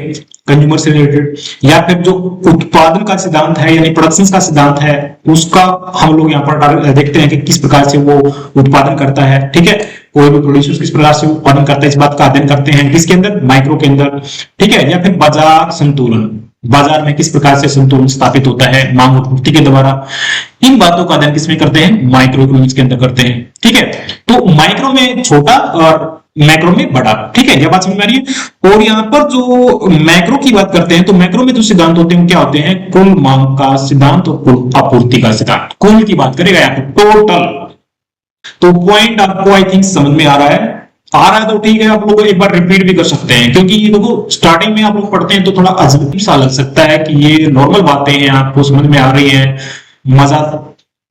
कंज्यूमर से रिलेटेड। या फिर जो उत्पादन का सिद्धांत है यानी प्रोडक्शन का सिद्धांत है, उसका हम लोग यहाँ पर देखते हैं कि किस प्रकार से वो उत्पादन करता है, ठीक है। कोई भी प्रोड्यूसर किस प्रकार से उत्पादन करता है, इस बात का अध्ययन करते हैं किसके अंदर, माइक्रो के अंदर, ठीक है। या फिर बाजार संतुलन, बाजार में किस प्रकार से संतुलन स्थापित होता है मांग और पूर्ति के द्वारा, इन बातों का अध्ययन किसमें करते हैं, माइक्रो इकोनॉमिक्स के अंदर करते हैं, ठीक है। तो माइक्रो में छोटा और मैक्रो में बड़ा, ठीक है, यह बात समझ में आ रही है। और यहाँ पर जो मैक्रो की बात करते हैं तो मैक्रो में जो सिद्धांत होते हैं क्या होते हैं, कुल मांग का सिद्धांत और कुल आपूर्ति का सिद्धांत, कुल की बात करेगा यहाँ पर टोटल। तो पॉइंट आपको आई थिंक समझ में आ रहा है तो ठीक है, आप लोग एक बार रिपीट भी कर सकते हैं, क्योंकि ये देखो स्टार्टिंग में आप लोग पढ़ते हैं तो थोड़ा अजीब सा लग सकता है कि ये नॉर्मल बातें हैं, आपको समझ में आ रही हैं, मजा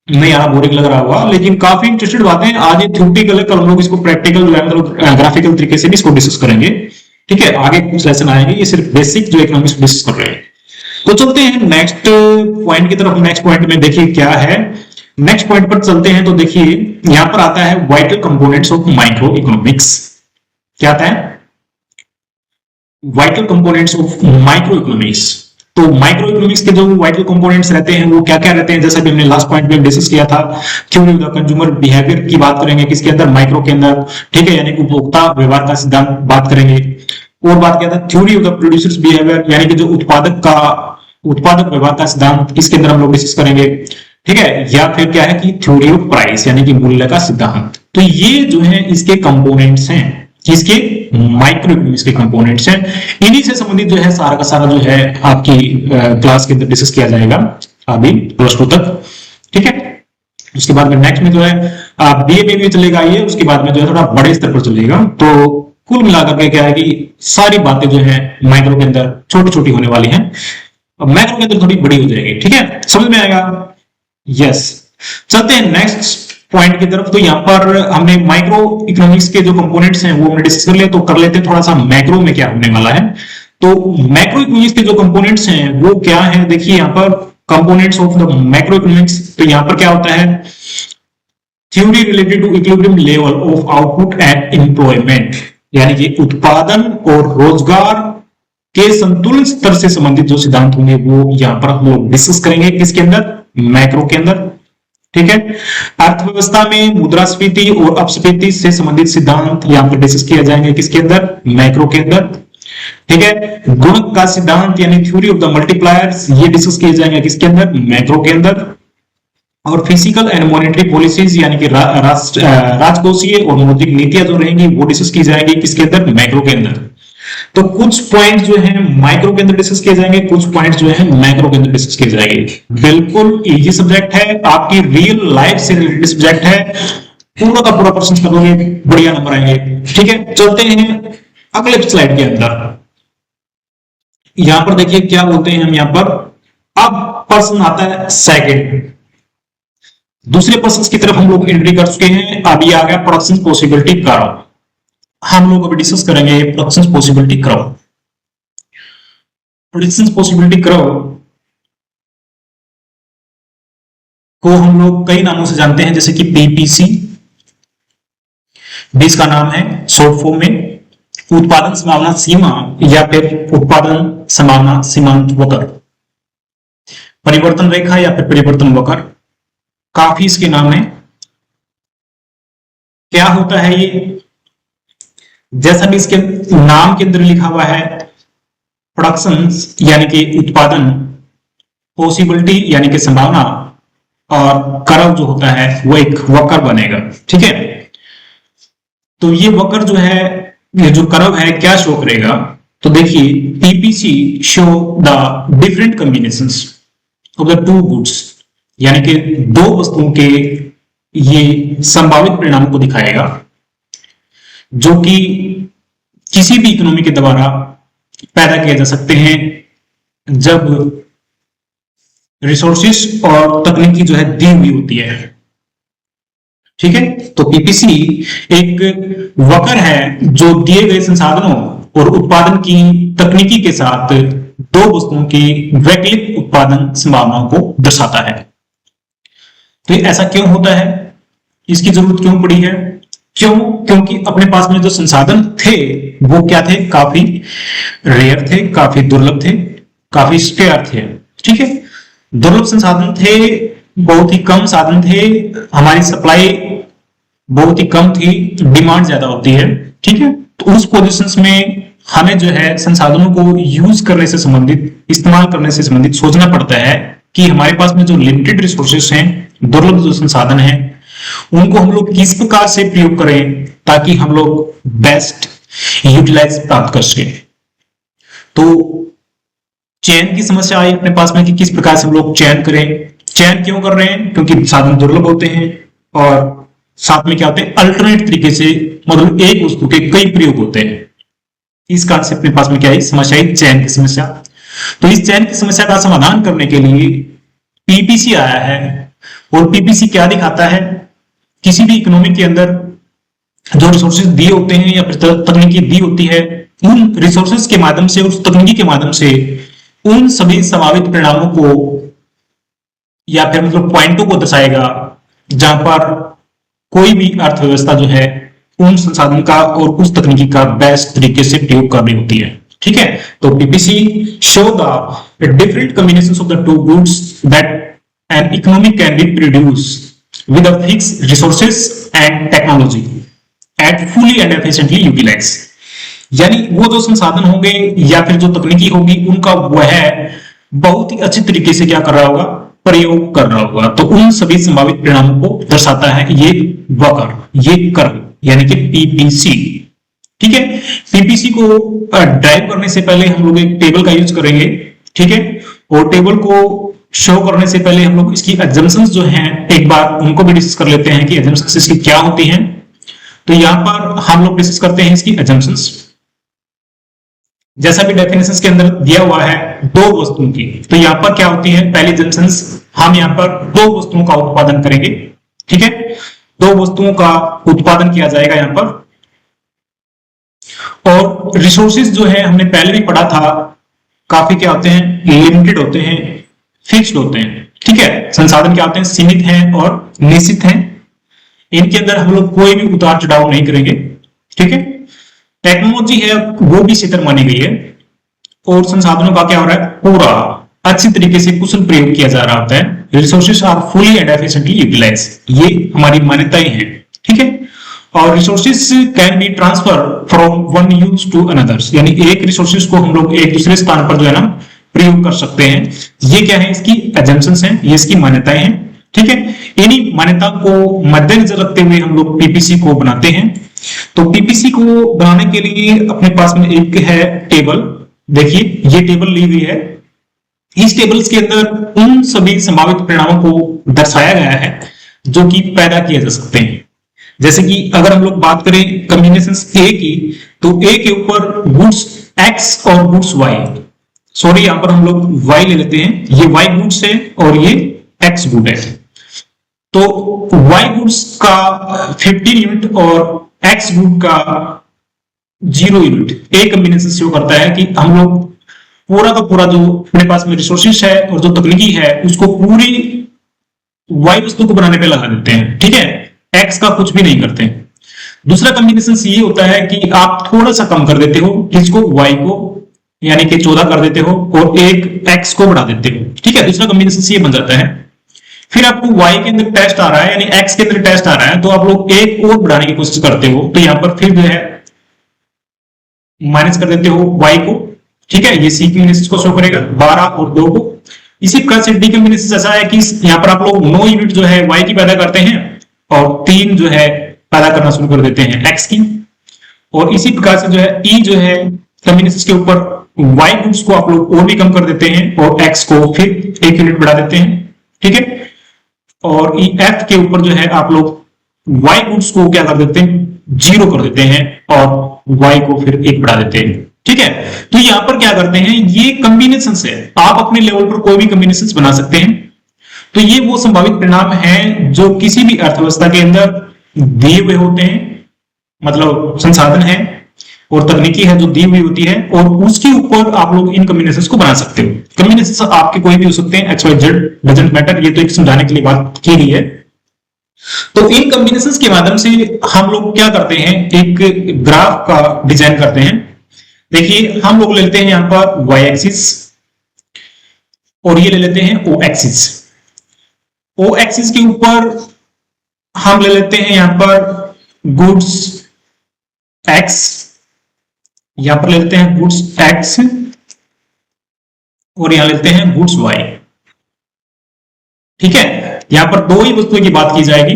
नहीं आ रहा, बोरिंग लग रहा होगा, लेकिन काफी इंटरेस्टेड बातें हैं। आज ये थ्योरेटिकल है, कल हम लोग इसको प्रैक्टिकल मतलब ग्राफिकल तरीके से भी इसको डिस्कस करेंगे, ठीक है। आगे कुछ लेसन आएंगे, ये सिर्फ बेसिक जो इकोनॉमिक्स डिस्कस कर रहे हैं। तो चलते हैं नेक्स्ट पॉइंट की तरफ। नेक्स्ट पॉइंट में देखिए क्या है, नेक्स्ट पॉइंट पर चलते हैं तो देखिए यहां पर आता है vital components of micro economics. क्या आता है, vital components of micro economics. तो माइक्रो इकोनॉमिक्स के जो वाइटल कंपोनेंट्स रहते हैं वो क्या क्या रहते हैं, जैसा कि हमने लास्ट पॉइंट में डिस्कस किया था, theory of the consumer behaviour की बात करेंगे किसके अंदर, माइक्रो के अंदर, ठीक है, यानी कि उपभोक्ता व्यवहार का सिद्धांत बात करेंगे। और बात किया था theory of the producers behaviour, यानी कि जो उत्पादक व्यवहार का सिद्धांत किसके अंदर हम लोग डिस्कस करेंगे, ठीक है। या फिर क्या है कि थ्योरी ऑफ प्राइस यानी कि मूल्य का सिद्धांत। तो ये जो है इसके कंपोनेंट्स हैं, किसके, माइक्रो इकोनॉमिक्स के कंपोनेंट्स हैं। इन्हीं से संबंधित जो है सारा का सारा जो है आपकी क्लास के अंदर डिस्कस किया जाएगा अभी +2 तक, ठीक है। उसके बाद में नेक्स्ट में जो है बीए में भी चलेगा ये, उसके बाद में जो है थोड़ा बड़े स्तर पर चलेगा। तो कुल मिलाकर के क्या है कि सारी बातें जो है माइक्रो के अंदर छोटी छोटी होने वाली हैं, मैक्रो के अंदर थोड़ी बड़ी हो जाएगी, ठीक है, समझ में आएगा। यस, चलते हैं नेक्स्ट पॉइंट की तरफ। तो यहाँ पर हमने माइक्रो इकोनॉमिक्स के जो कंपोनेंट्स हैं वो हमने डिस्कस कर लिया, तो कर लेते हैं थोड़ा सा मैक्रो में क्या होने वाला है। तो मैक्रो इकोनॉमिक्स के जो कंपोनेंट्स हैं वो क्या है, देखिए यहाँ पर components of the macro economics. तो यहाँ पर क्या होता है, theory related to equilibrium level of output and employment, यानी कि उत्पादन और रोजगार के संतुलन स्तर से संबंधित जो सिद्धांत होंगे वो यहाँ पर हम लोग डिस्कस करेंगे किसके अंदर, मैक्रो के अंदर, ठीक है। अर्थव्यवस्था में मुद्रास्फीति और अपस्फीति से संबंधित सिद्धांत यहाँ पर डिस्कस किए जाएंगे किसके अंदर, मैक्रो के अंदर, ठीक है। गुणक का सिद्धांत यानी थ्योरी ऑफ द मल्टीप्लायर्स, ये डिस्कस किए जाएंगे किसके अंदर, मैक्रो के अंदर। और फिजिकल एंड मॉनेटरी पॉलिसीज यानी कि राजकोषीय और मौद्रिक नीतियां जो रहेंगी वो डिस्कस की जाएंगी किसके अंदर, मैक्रो के अंदर। तो कुछ पॉइंट जो है माइक्रो के अंदर डिस्कस किए जाएंगे, कुछ पॉइंट जो है मैक्रो के अंदर डिस्कस किए जाएंगे। बिल्कुल इजी सब्जेक्ट है, आपकी रियल लाइफ से रिलेटेड सब्जेक्ट है, पूरा का पूरा प्रश्न करोगे बढ़िया नंबर आएंगे, ठीक है। चलते हैं अगले स्लाइड के अंदर। यहां पर देखिए क्या बोलते हैं हम यहाँ पर, अब प्रश्न आता है सेकंड, दूसरे प्रश्न की तरफ हम लोग एंट्री कर चुके हैं। अभी आ गया प्रोडक्शन पॉसिबिलिटी कर्व, हम लोग अभी डिस्कस करेंगे production possibility curve. Production possibility curve को हम लोग कई नामों से जानते हैं, जैसे कि पीपीसी, बीस का नाम है शॉर्ट फॉर्म में, उत्पादन संभावना सीमा या फिर उत्पादन संभावना सीमांत वक्र, परिवर्तन रेखा या फिर परिवर्तन वक्र, काफी इसके नाम है। क्या होता है ये, जैसा भी इसके नाम के अंदर लिखा हुआ है, प्रोडक्शन यानी कि उत्पादन, पॉसिबिलिटी यानी कि संभावना, और कर्व जो होता है वो एक वक्र बनेगा। ठीक है, तो ये वक्र जो है, ये जो कर्व है क्या शो करेगा, तो देखिए PPC show the different combinations of the two goods, यानी कि दो वस्तुओं के ये संभावित परिणामों को दिखाएगा जो कि किसी भी इकोनॉमी के द्वारा पैदा किए जा सकते हैं जब रिसोर्सेस और तकनीकी जो है दी हुई होती है। ठीक है, तो पीपीसी एक वक्र है जो दिए गए संसाधनों और उत्पादन की तकनीकी के साथ दो वस्तुओं की वैकल्पिक उत्पादन संभावनाओं को दर्शाता है। तो ऐसा क्यों होता है, इसकी जरूरत क्यों पड़ी है, क्यों, क्योंकि अपने पास में जो संसाधन थे वो क्या थे, काफी रेयर थे, काफी दुर्लभ थे, काफी स्केयर थे। ठीक है, दुर्लभ संसाधन थे, बहुत ही कम साधन थे, हमारी सप्लाई बहुत ही कम थी, डिमांड ज्यादा होती है। ठीक है, तो उस पोजीशंस में हमें जो है संसाधनों को यूज करने से संबंधित, इस्तेमाल करने से संबंधित सोचना पड़ता है कि हमारे पास में जो लिमिटेड रिसोर्सेस हैं, दुर्लभ जो संसाधन हैं, उनको हम लोग किस प्रकार से प्रयोग करें ताकि हम लोग बेस्ट यूटिलाइज प्राप्त कर सके। तो चयन की समस्या आई अपने पास में कि किस प्रकार से हम लोग चयन करें। चयन क्यों कर रहे हैं, क्योंकि साधन दुर्लभ होते हैं और साथ में क्या होते हैं, अल्टरनेट तरीके से, मतलब एक वस्तु के कई प्रयोग होते हैं। इस कारण से अपने पास में क्या है, समस्या है चयन की समस्या। तो इस चयन की समस्या का समाधान करने के लिए पीपीसी आया है। और पीपीसी क्या दिखाता है, किसी भी इकोनॉमी के अंदर जो रिसोर्सेज दिए होते हैं या फिर तकनीकी दी होती है, उन रिसोर्सेज के माध्यम से, उस तकनीकी के माध्यम से उन सभी संभावित परिणामों को या फिर मतलब पॉइंटों को दर्शाएगा जहां पर कोई भी अर्थव्यवस्था जो है उन संसाधन का और उस तकनीकी का बेस्ट तरीके से प्रयोग कर रही होती है। ठीक है, तो PPC show the different combinations of the two goods that an economy can be produce with a fixed resources and technology at fully and efficiently utilized, यानी वो जो संसाधन होंगे या फिर जो तकनीकी होगी उनका वह बहुत ही अच्छी तरीके से क्या कर रहा होगा, प्रयोग कर रहा होगा। तो उन सभी संभावित परिणामों को दर्शाता है ये वक्र, ये कर्व, यानी कि पीपीसी। ठीक है, पीपीसी को ड्राइव करने से पहले हम लोग एक टेबल का यूज करेंगे। ठीक है, और टेबल को शो करने से पहले हम लोग इसकी एजम्पशंस जो हैं एक बार उनको भी डिस्कस कर लेते हैं कि एजम्पशंस इसकी क्या होती हैं। तो यहां पर हम लोग डिस्कस करते हैं इसकी एजम्पशंस। जैसा भी डेफिनेशंस के अंदर दिया हुआ है दो वस्तुओं की, तो यहां पर क्या होती है, पहली एजम्पशंस, हम यहां पर दो वस्तुओं का उत्पादन करेंगे। ठीक है, दो वस्तुओं का उत्पादन किया जाएगा यहां पर। और रिसोर्सेज जो है हमने पहले भी पढ़ा था, काफी क्या होते हैं, लिमिटेड होते हैं, फिक्स्ड होते हैं। ठीक है, संसाधन क्या होते हैं, सीमित हैं और निश्चित हैं। इनके अंदर हम लोग कोई भी उतार चढ़ाव नहीं करेंगे। ठीक है, टेक्नोलॉजी है वो भी क्षेत्र मानी गई है और संसाधनों का क्या हो रहा है, पूरा अच्छी तरीके से कुशल प्रयोग किया जा रहा होता है। Resources are fully and efficiently utilise, ये हमारी मान्यताएं हैं। ठीक है, और resources can be transfer from one use to another, यानी एक रिसोर्सेज को हम लोग एक दूसरे स्थान पर जो है ना प्रयोग कर सकते हैं। ये क्या है, इसकी एजम्पशंस हैं, ये इसकी मान्यताएं हैं। ठीक है, इन्हीं मान्यता को मद्देनजर रखते हुए हम लोग पीपीसी को बनाते हैं। तो पीपीसी को बनाने के लिए अपने पास में एक है टेबल। देखिए ये टेबल ली हुई है, इस टेबल्स के अंदर उन सभी संभावित परिणामों को दर्शाया गया है जो कि पैदा किए जा सकते हैं। जैसे कि अगर हम लोग बात करें कॉम्बिनेशंस ए की, तो ए के ऊपर गुड्स एक्स और गुड्स वाई, सॉरी यहां पर हम लोग y ले लेते हैं, ये y गुड्स है और ये x गुड है। तो y गुड्स का 15 यूनिट और x गुड का 0 यूनिट, एक कॉम्बिनेशन शो करता है कि हम लोग पूरा का पूरा जो अपने पास में रिसोर्सेज है और जो तकनीकी है उसको पूरी y वस्तु को बनाने पे लगा देते हैं। ठीक है, x का कुछ भी नहीं करते। दूसरा कॉम्बिनेशन ये होता है कि आप थोड़ा सा कम कर देते हो किसको, y को, यानी कि 14 कर देते हो और एक x को बढ़ा देते हो, ठीक है। दूसरा कॉम्बिनेशन ये बन जाता है। फिर आपको y के अंदर टेस्ट आ रहा है यानी x के अंदर टेस्ट आ रहा है, तो आप लोग एक और बढ़ाने की कोशिश करते हो, तो यहां पर फिर जो है माइनस कर देते हो y को, ठीक है। ये सी कॉम्बिनेशन को शो करेगा 12 और 2 को। इसी प्रकार से डी कॉम्बिनेशन ऐसा है कि यहाँ पर आप लोग 9 यूनिट जो है y की पैदा करते हैं और 3 जो है पैदा करना शुरू कर देते हैं x की। और इसी प्रकार से जो है ई जो है कॉम्बिनेशन के ऊपर y गुड्स को आप लोग और भी कम कर देते हैं और x को फिर 1 यूनिट बढ़ा देते हैं, ठीक है। और ई एफ के ऊपर जो है आप लोग y गुड्स को क्या कर देते हैं, 0 कर देते हैं और y को फिर 1 बढ़ा देते हैं, ठीक है। तो यहां पर क्या करते हैं, ये कॉम्बिनेशन है, आप अपने लेवल पर कोई भी कॉम्बिनेशन बना सकते हैं। तो ये वो संभावित परिणाम है जो किसी भी अर्थव्यवस्था के अंदर दिए हुए होते हैं, मतलब संसाधन है और तकनीकी है जो दी हुई होती है, और उसके ऊपर आप लोग इन कॉम्बिनेशंस को बना सकते हो। कॉम्बिनेशंस आपके कोई भी हो सकते हैं, X Y Z doesn't matter, ये तो एक समझाने के लिए बात की गई है। तो इन कॉम्बिनेशंस के माध्यम से हम लोग क्या करते हैं, एक ग्राफ का डिजाइन करते हैं। देखिए हम लोग लेते हैं यहां पर वाई एक्सिस और ये ले लेते हैं ओ एक्सिस। ओ एक्सिस के ऊपर हम ले लेते हैं यहां पर गुड्स एक्स, यहां पर ले लेते हैं गुड्स एक्स और यहां लेते हैं गुड्स वाई, ठीक है। यहां पर दो ही वस्तुओं की बात की जाएगी,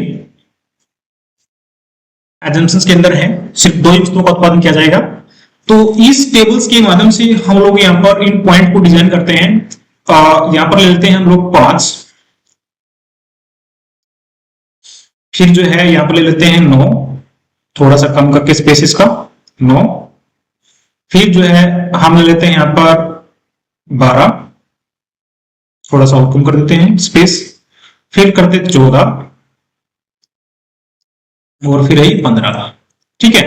एजम्पशंस के अंदर है सिर्फ दो ही वस्तुओं का उत्पादन किया जाएगा। तो इस टेबल्स के माध्यम से हम लोग यहां पर इन पॉइंट को डिजाइन करते हैं। यहां पर ले लेते हैं हम लोग 5, फिर जो है यहां पर ले लेते हैं 9, थोड़ा सा कम करके स्पेसिस का 9, फिर जो है हम ले लेते हैं यहां पर 12, थोड़ा सा और कम कर देते हैं स्पेस, फिर करते 14 और फिर है 15, ठीक है।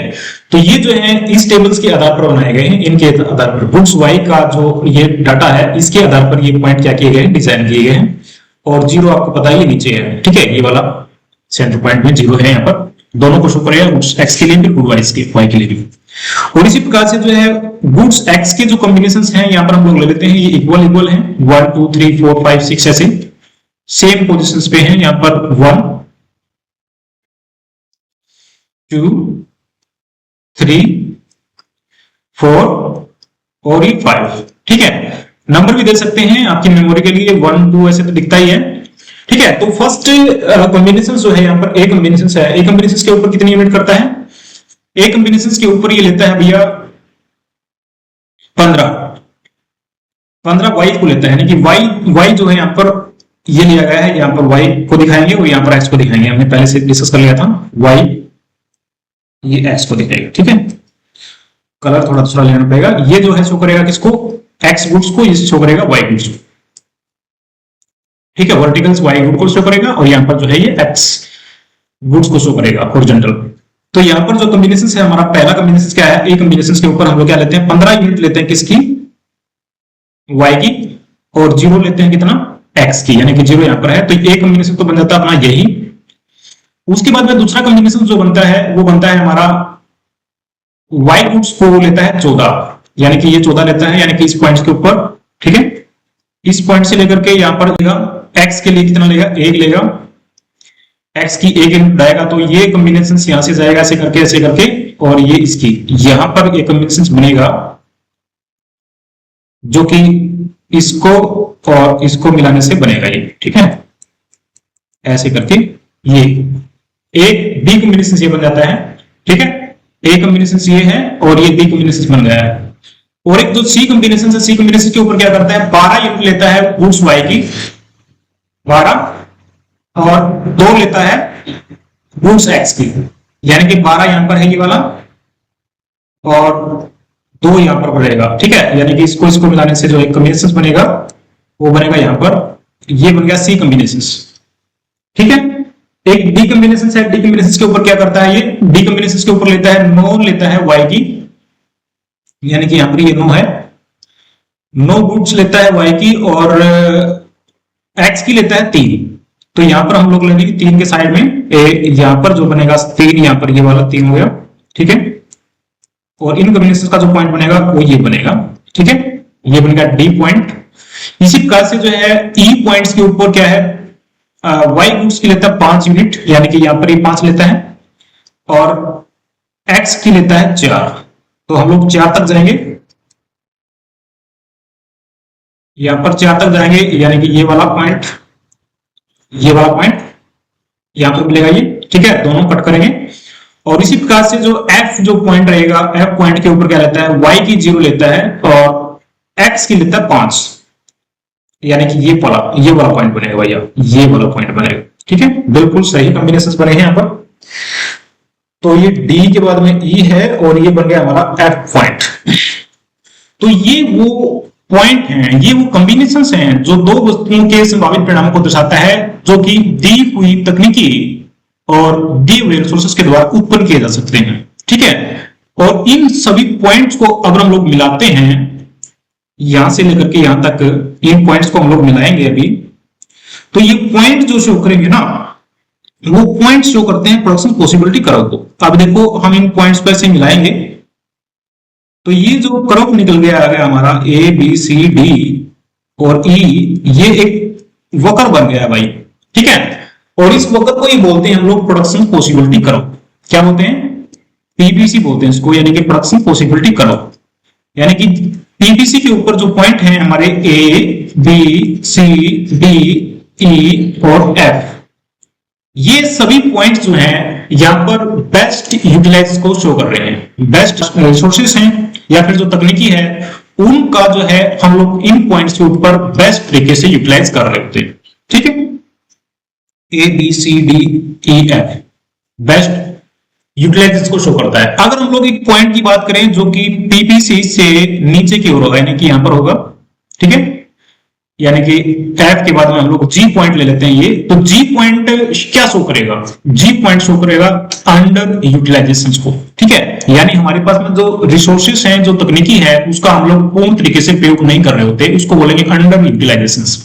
तो ये जो है इस टेबल्स के आधार पर बनाए गए हैं, इनके आधार पर गुड्स वाई का जो ये डाटा है इसके आधार पर ये पॉइंट क्या किए गए हैं, डिजाइन किए गए हैं। और 0 आपको पता है ये नीचे है, ठीक है, ये वाला सेंटर पॉइंट में 0 है, यहाँ पर दोनों को शो करेगा, गुड्स एक्स के लिए भी गुड वाई के लिए भी। और इसी प्रकार से जो है गुड्स एक्स के जो कॉम्बिनेशंस हैं यहाँ पर हम लोग ले लेते हैं, ये इक्वल हैं 1 2 3 4 5 6 ऐसे सेम पोजीशंस पे हैं। यहाँ पर 1 2 3 4 और ये 5, ठीक है। नंबर भी दे सकते हैं आपकी मेमोरी के लिए, 1 2 ऐसे तो दिखता ही है, ठीक है। तो फर्स्ट कॉम्बिनेशन जो है यहाँ पर ए कॉम्बिनेशन है, ए कॉम्बिनेशन के ऊपर कितनी यूनिट करता है, ए कॉम्बिनेशन के ऊपर ये लेता है भैया 15 वाई को लेता है, यानी कि वाई जो है यहाँ पर ये लिया गया है, यहाँ पर वाई को दिखाएंगे और यहाँ पर एक्स को दिखाएंगे, हमने पहले से डिस्कस कर लिया था, वाई ये एक्स को दिखाएगा, ठीक है। कलर थोड़ा दूसरा लेना पड़ेगा, ये जो है शो करेगा किसको, एक्स गुड्स को, ये शो करेगा वाई गुड्स को, ठीक है। वर्टिकल्स वाई गुड को शो करेगा और यहाँ पर जो है ये एक्स गुड्स को शो करेगा हॉरिजॉन्टल। तो यहाँ पर जो कॉम्बिनेशन है हमारा पहला कॉम्बिनेशन क्या है, ए कॉम्बिनेशन के ऊपर हम लोग क्या लेते हैं, 15 यूनिट लेते हैं किसकी, वाई की, और 0 लेते हैं कितना, एक्स की, यानी कि 0 यहाँ पर है। तो ए कॉम्बिनेशन तो बन जाता है अपना यही। उसके बाद में दूसरा कॉम्बिनेशन जो बनता है वो बनता है हमारा वाई गुड्स को लेता है 14, यानी कि ये 14 लेता है, यानी कि इस पॉइंट के ऊपर, ठीक है। इस पॉइंट से लेकर के यहाँ पर लेगा, एक्स के लिए कितना लेगा, 1 लेगा, एक्स की 1 यूनिट बढ़ाएगा, तो ये कॉम्बिनेशन यहां से जाएगा ऐसे करके, और ये इसकी यहां पर ये कॉम्बिनेशन बनेगा जो कि इसको और इसको मिलाने से बनेगा ये, ठीक है, ऐसे करके ये एक बी कॉम्बिनेशन ये बन जाता है, ठीक है। ए कॉम्बिनेशन ये है और ये बी कॉम्बिनेशन बन गया है। और एक जो सी कॉम्बिनेशन है, सी कॉम्बिनेशन के ऊपर क्या करता है, 12 यूनिट लेता है गुड्स वाई की, 12, और 2 लेता है गुड्स एक्स की, यानी कि 12 यहां पर है ये वाला और 2 यहां पर बढ़ेगा, ठीक है। यानी कि इसको मिलाने से जो एक कॉम्बिनेशन बनेगा वो बनेगा यहां पर, ये बन गया सी कॉम्बिनेशन, ठीक है। एक डी कॉम्बिनेशन है, डी कॉम्बिनेशन के ऊपर क्या करता है, ये डी कॉम्बिनेशन के ऊपर लेता है 9 लेता है वाई की, यानी कि यहां पर ये 9 है, 9 गुड्स लेता है वाई की और एक्स की लेता है 3, तो यहाँ पर हम लोग लेंगे 3 के साइड में यहाँ पर जो बनेगा 3, यहाँ पर ये वाला 3 हो गया, ठीक है। और इन कॉम्बिनेशन का जो पॉइंट बनेगा वो ये बनेगा, ठीक है, ये बनेगा डी पॉइंट। इसी प्रकार से जो है ई पॉइंट्स के ऊपर क्या है, वाई गुड्स की लेता है 5 यूनिट, यानी कि यहाँ पर ये 5 लेता है, और एक्स की लेता है 4। तो हम लोग 4 तक जाएंगे, यहां पर 4 तक जाएंगे, यानी कि ये वाला पॉइंट, ये वाला पॉइंट यहां पर मिलेगा ये, ठीक है, दोनों कट करेंगे। और इसी प्रकार से जो एफ जो पॉइंट रहेगा, एफ पॉइंट के ऊपर क्या लेता है, वाई की 0 लेता है और एक्स की लेता है 5, यानी कि ये वाला पॉइंट बनेगा भैया, ये वाला पॉइंट बनेगा, ठीक है। बिल्कुल सही कॉम्बिनेशन बने हैं यहाँ पर। तो ये डी के बाद में ई है और ये बन गया हमारा एफ पॉइंट। तो ये वो पॉइंट हैं, ये वो कॉम्बिनेशंस हैं जो दो वस्तुओं के संभावित परिणामों को दर्शाता है, जो कि दी हुई तकनीकी और दिए हुए रिसोर्सेज के द्वारा उत्पन्न किए जा सकते हैं, ठीक है। और इन सभी पॉइंट्स को अगर हम लोग मिलाते हैं, यहां से लेकर के यहां तक इन पॉइंट्स को हम लोग मिलाएंगे अभी, तो ये पॉइंट जो शो करेंगे ना, वो पॉइंट शो करते हैं प्रोडक्शन पॉसिबिलिटी कर्व को। अब देखो हम इन पॉइंट्स को ऐसे मिलाएंगे, तो ये जो कर्व निकल गया आ गया हमारा ए बी सी डी और ई, ये एक वक्र बन गया भाई, ठीक है। और इस वक्र को ये बोलते हैं हम लोग प्रोडक्शन पॉसिबिलिटी कर्व। क्या बोलते हैं, पीपीसी बोलते हैं इसको, यानी कि प्रोडक्शन पॉसिबिलिटी कर्व। यानी कि पीपीसी के ऊपर जो पॉइंट हैं हमारे ए बी सी डी ई और एफ, ये सभी पॉइंट्स जो हैं यहां पर बेस्ट यूटिलाइज को शो कर रहे हैं। बेस्ट रिसोर्सेस हैं या फिर जो तकनीकी है उनका जो है हम लोग इन पॉइंट्स के ऊपर बेस्ट तरीके से यूटिलाइज कर रहे होते हैं, ठीक है। A B C D E F best utilisation को शो करता है। अगर हम लोग एक पॉइंट की बात करें जो कि पीपीसी से नीचे की ओर होगा, यानी कि यहां पर होगा, ठीक है, यानी कि एफ के बाद में हम लोग जी पॉइंट ले लेते हैं ये, तो जी पॉइंट क्या शो करेगा, जी पॉइंट शो करेगा अंडर यूटिलाइजेशन को, ठीक है। यानी हमारे पास में जो रिसोर्सेस हैं, जो तकनीकी है, उसका हम लोग पूर्ण तरीके से प्रयोग नहीं कर रहे होते, उसको बोलेंगे अंडर यूटिलाइजेशन।